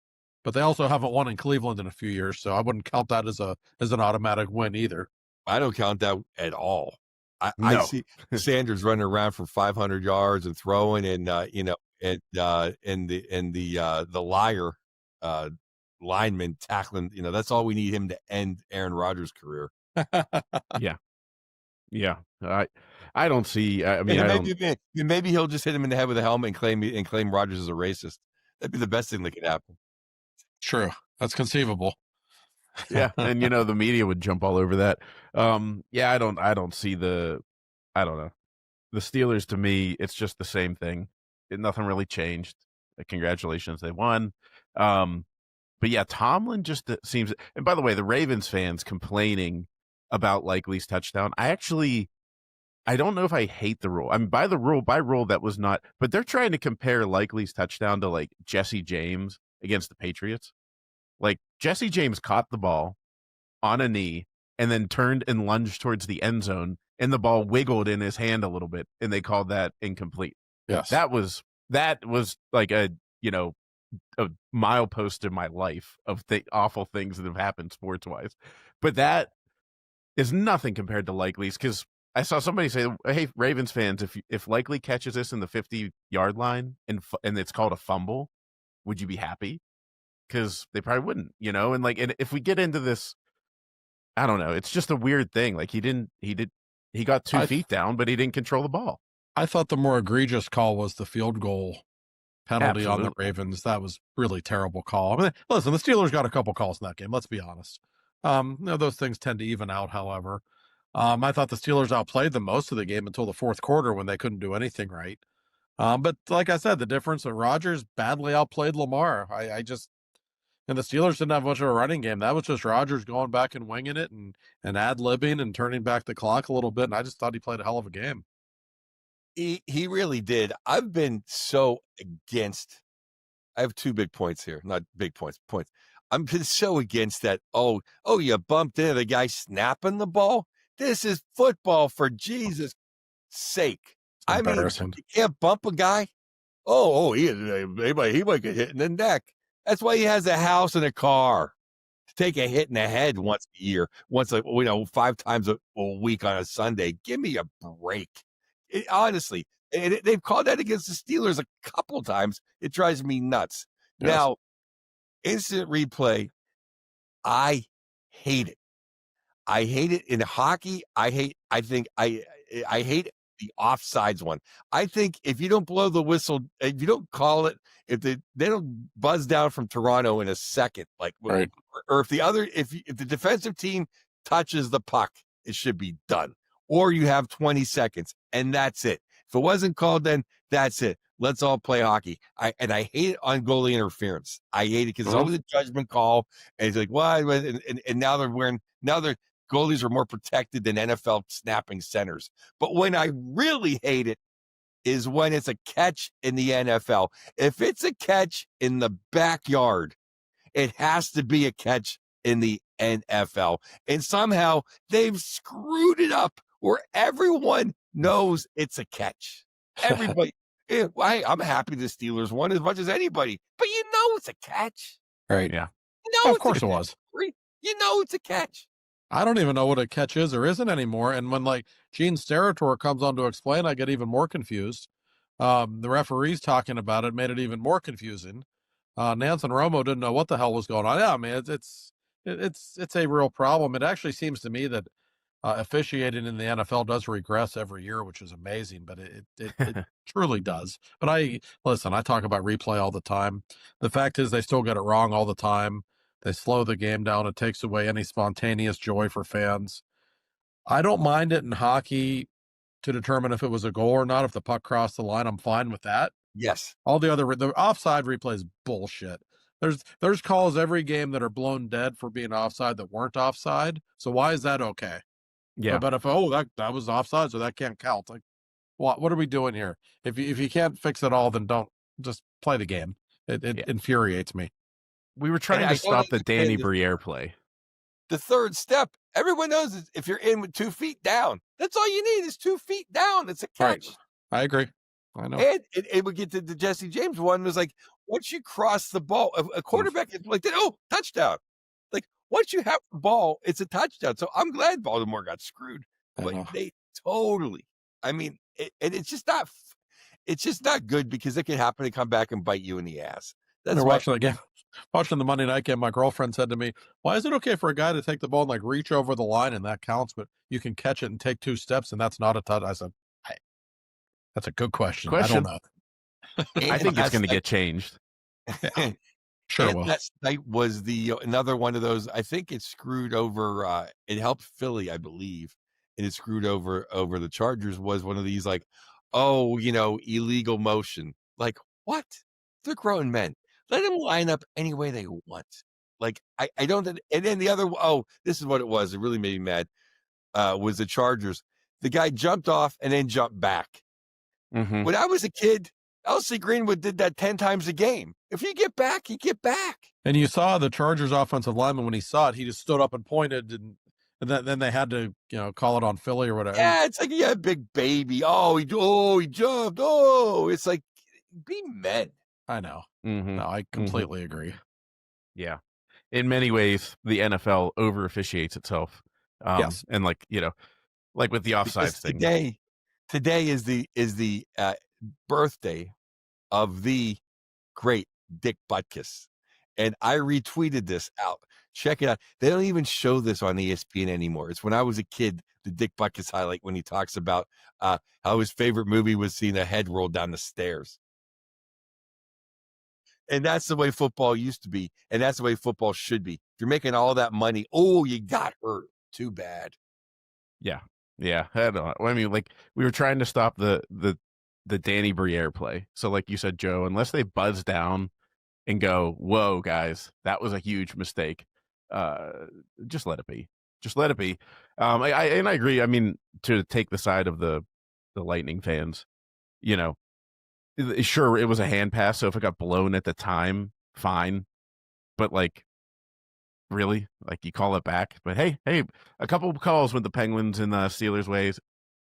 But they also haven't won in Cleveland in a few years, so I wouldn't count that as an automatic win either. I don't count that at all. I see Sanders running around for 500 yards and throwing, and the liar lineman tackling. That's all we need him to end Aaron Rodgers' career. Yeah, I don't see. I mean, maybe he'll just hit him in the head with a helmet and claim Rodgers is a racist. That'd be the best thing that could happen. True, that's conceivable. Yeah, and the media would jump all over that. I don't see I don't know. The Steelers, to me, it's just the same thing. Nothing really changed. Congratulations, they won. But yeah, Tomlin just seems. And by the way, the Ravens fans complaining about Likely's touchdown, I actually I don't know if I hate the rule. I mean, by rule, that was not, but they're trying to compare Likely's touchdown to like Jesse James against the Patriots. Like Jesse James caught the ball on a knee and then turned and lunged towards the end zone, and the ball wiggled in his hand a little bit, and they called that incomplete. Yes. That was like a milepost in my life of awful things that have happened sports wise. But that is nothing compared to Likely's, because I saw somebody say, "Hey, Ravens fans, if Likely catches this in the 50-yard line and it's called a fumble, would you be happy?" Because they probably wouldn't, And if we get into this, I don't know. It's just a weird thing. Like he got 2 feet down, but he didn't control the ball. I thought the more egregious call was the field goal penalty on the Absolutely. Ravens. That was really terrible call. I mean, listen, the Steelers got a couple calls in that game. Let's be honest. Those things tend to even out. However, I thought the Steelers outplayed them most of the game until the fourth quarter when they couldn't do anything right. But like I said, the difference that Rodgers badly outplayed Lamar. And the Steelers didn't have much of a running game. That was just Rodgers going back and winging it and ad-libbing and turning back the clock a little bit. And I just thought he played a hell of a game. He really did. I've been so against. I have 2 big points here, not big points. I'm been so against that. Oh, you bumped into the guy snapping the ball. This is football, for Jesus' sake. I mean, you can't bump a guy. He might get hit in the neck. That's why he has a house and a car. To take a hit in the head once a year, 5 times a week on a Sunday. Give me a break. Honestly, they've called that against the Steelers a couple times. It drives me nuts. Yes. Now, instant replay, I hate it. I hate it in hockey. I hate the offsides one. I think if you don't blow the whistle, if you don't call it, if they don't buzz down from Toronto in a second, right. Or if the defensive team touches the puck, it should be done. Or you have 20 seconds and that's it. If it wasn't called, then that's it. Let's all play hockey. I hate it on goalie interference. I hate it because it's always a judgment call. And it's like, why? And now their goalies are more protected than NFL snapping centers. But when I really hate it is when it's a catch in the NFL. If it's a catch in the backyard, it has to be a catch in the NFL. And somehow they've screwed it up where everyone knows it's a catch. Everybody. I'm happy the Steelers won as much as anybody, but it's a catch. Right. Yeah. Of course it was. It's a catch. I don't even know what a catch is or isn't anymore. And when Gene Steratore comes on to explain, I get even more confused. The referees talking about it made it even more confusing. Nance and Romo didn't know what the hell was going on. Yeah, I mean, it's a real problem. It actually seems to me that officiating in the NFL does regress every year, which is amazing, but it truly does. But I talk about replay all the time. The fact is they still get it wrong all the time. They slow the game down. It takes away any spontaneous joy for fans. I don't mind it in hockey to determine if it was a goal or not. If the puck crossed the line, I'm fine with that. Yes. All the offside replay is bullshit. There's calls every game that are blown dead for being offside that weren't offside. So why is that okay? Yeah. But if that was offside, so that can't count. Like, what are we doing here? If you can't fix it all, then don't just play the game. It infuriates me. We were trying to stop the Danny Briere play. The third step, everyone knows is if you're in with 2 feet down, that's all you need is 2 feet down. It's a catch. Right. I agree. I know. And it would get to the Jesse James one was like, once you cross the ball, a quarterback is like, touchdown. Like, once you have the ball, it's a touchdown. So I'm glad Baltimore got screwed. But they totally, I mean, it's just not good because it can happen to come back and bite you in the ass. That's watching the game. Watching the Monday night game, my girlfriend said to me, why is it okay for a guy to take the ball and reach over the line and that counts, but you can catch it and take 2 steps and that's not a touch? I said, hey, that's a good question. I don't know. I think it's going to get changed. Sure will. That night was another one of those. I think it screwed over. It helped Philly, I believe, and it screwed over the Chargers. Was one of these illegal motion. Like, what? They're grown men. Let them line up any way they want. Like, I don't. And then the other. Oh, this is what it was. It really made me mad. Was the Chargers? the guy jumped off and then jumped back. Mhm. When I was a kid, L.C. Greenwood did that 10 times a game. If you get back, you get back. And you saw the Chargers offensive lineman when he saw it, he just stood up and pointed, and then they had to, call it on Philly or whatever. Yeah, it's like, yeah, big baby. Oh, he jumped. Oh, it's like, be men. I know. Mhm. No, I completely agree. Yeah. In many ways, the NFL over officiates itself. Yes. And like with the offsides thing. Today is the birthday of the great Dick Butkus. And I retweeted this out. Check it out. They don't even show this on ESPN anymore. It's when I was a kid, the Dick Butkus highlight when he talks about how his favorite movie was seeing a head roll down the stairs. And that's the way football used to be. And that's the way football should be. If you're making all that money, you got hurt. Too bad. Yeah. Yeah. I mean, like, we were trying to stop the Danny Briere play. So like you said, Joe, unless they buzz down and go, whoa, guys, that was a huge mistake. Just let it be. Just let it be. I agree. I mean, to take the side of the Lightning fans, sure, it was a hand pass. So if it got blown at the time, fine. But like, really, like, you call it back. But hey, a couple of calls with the Penguins and the Steelers ways.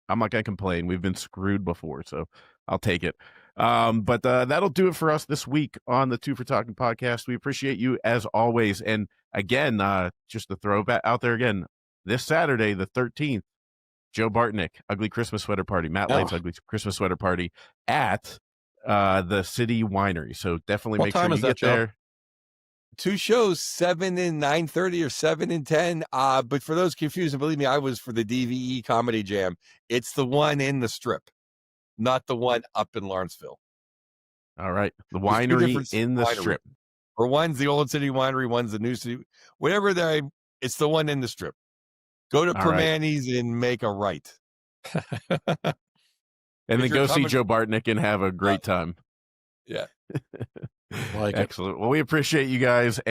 I'm not gonna complain. We've been screwed before, so I'll take it. But that'll do it for us this week on the Two for Talking podcast. We appreciate you as always. And again, just to throw back out there again, this Saturday, the 13th, Joe Bartnick, Ugly Christmas Sweater Party, Matt Light's Ugly Christmas Sweater Party at the City Winery. So definitely What make sure time you is that, get Joe? there. 2 shows, 7 and 9:30 or 7 and 10. But for those confused, and believe me, I was for the DVE Comedy Jam. It's the one in the Strip, not the one up in Lawrenceville. All right. The There's two winery different in the wineries. Strip. Or one's the Old City Winery, one's the New City. Whatever it's the one in the Strip. Go to All right. Permanis and make a right. And then If you're go see coming- Joe Bartnick and have a great time. Yeah. Like it. Excellent. Well, we appreciate you guys.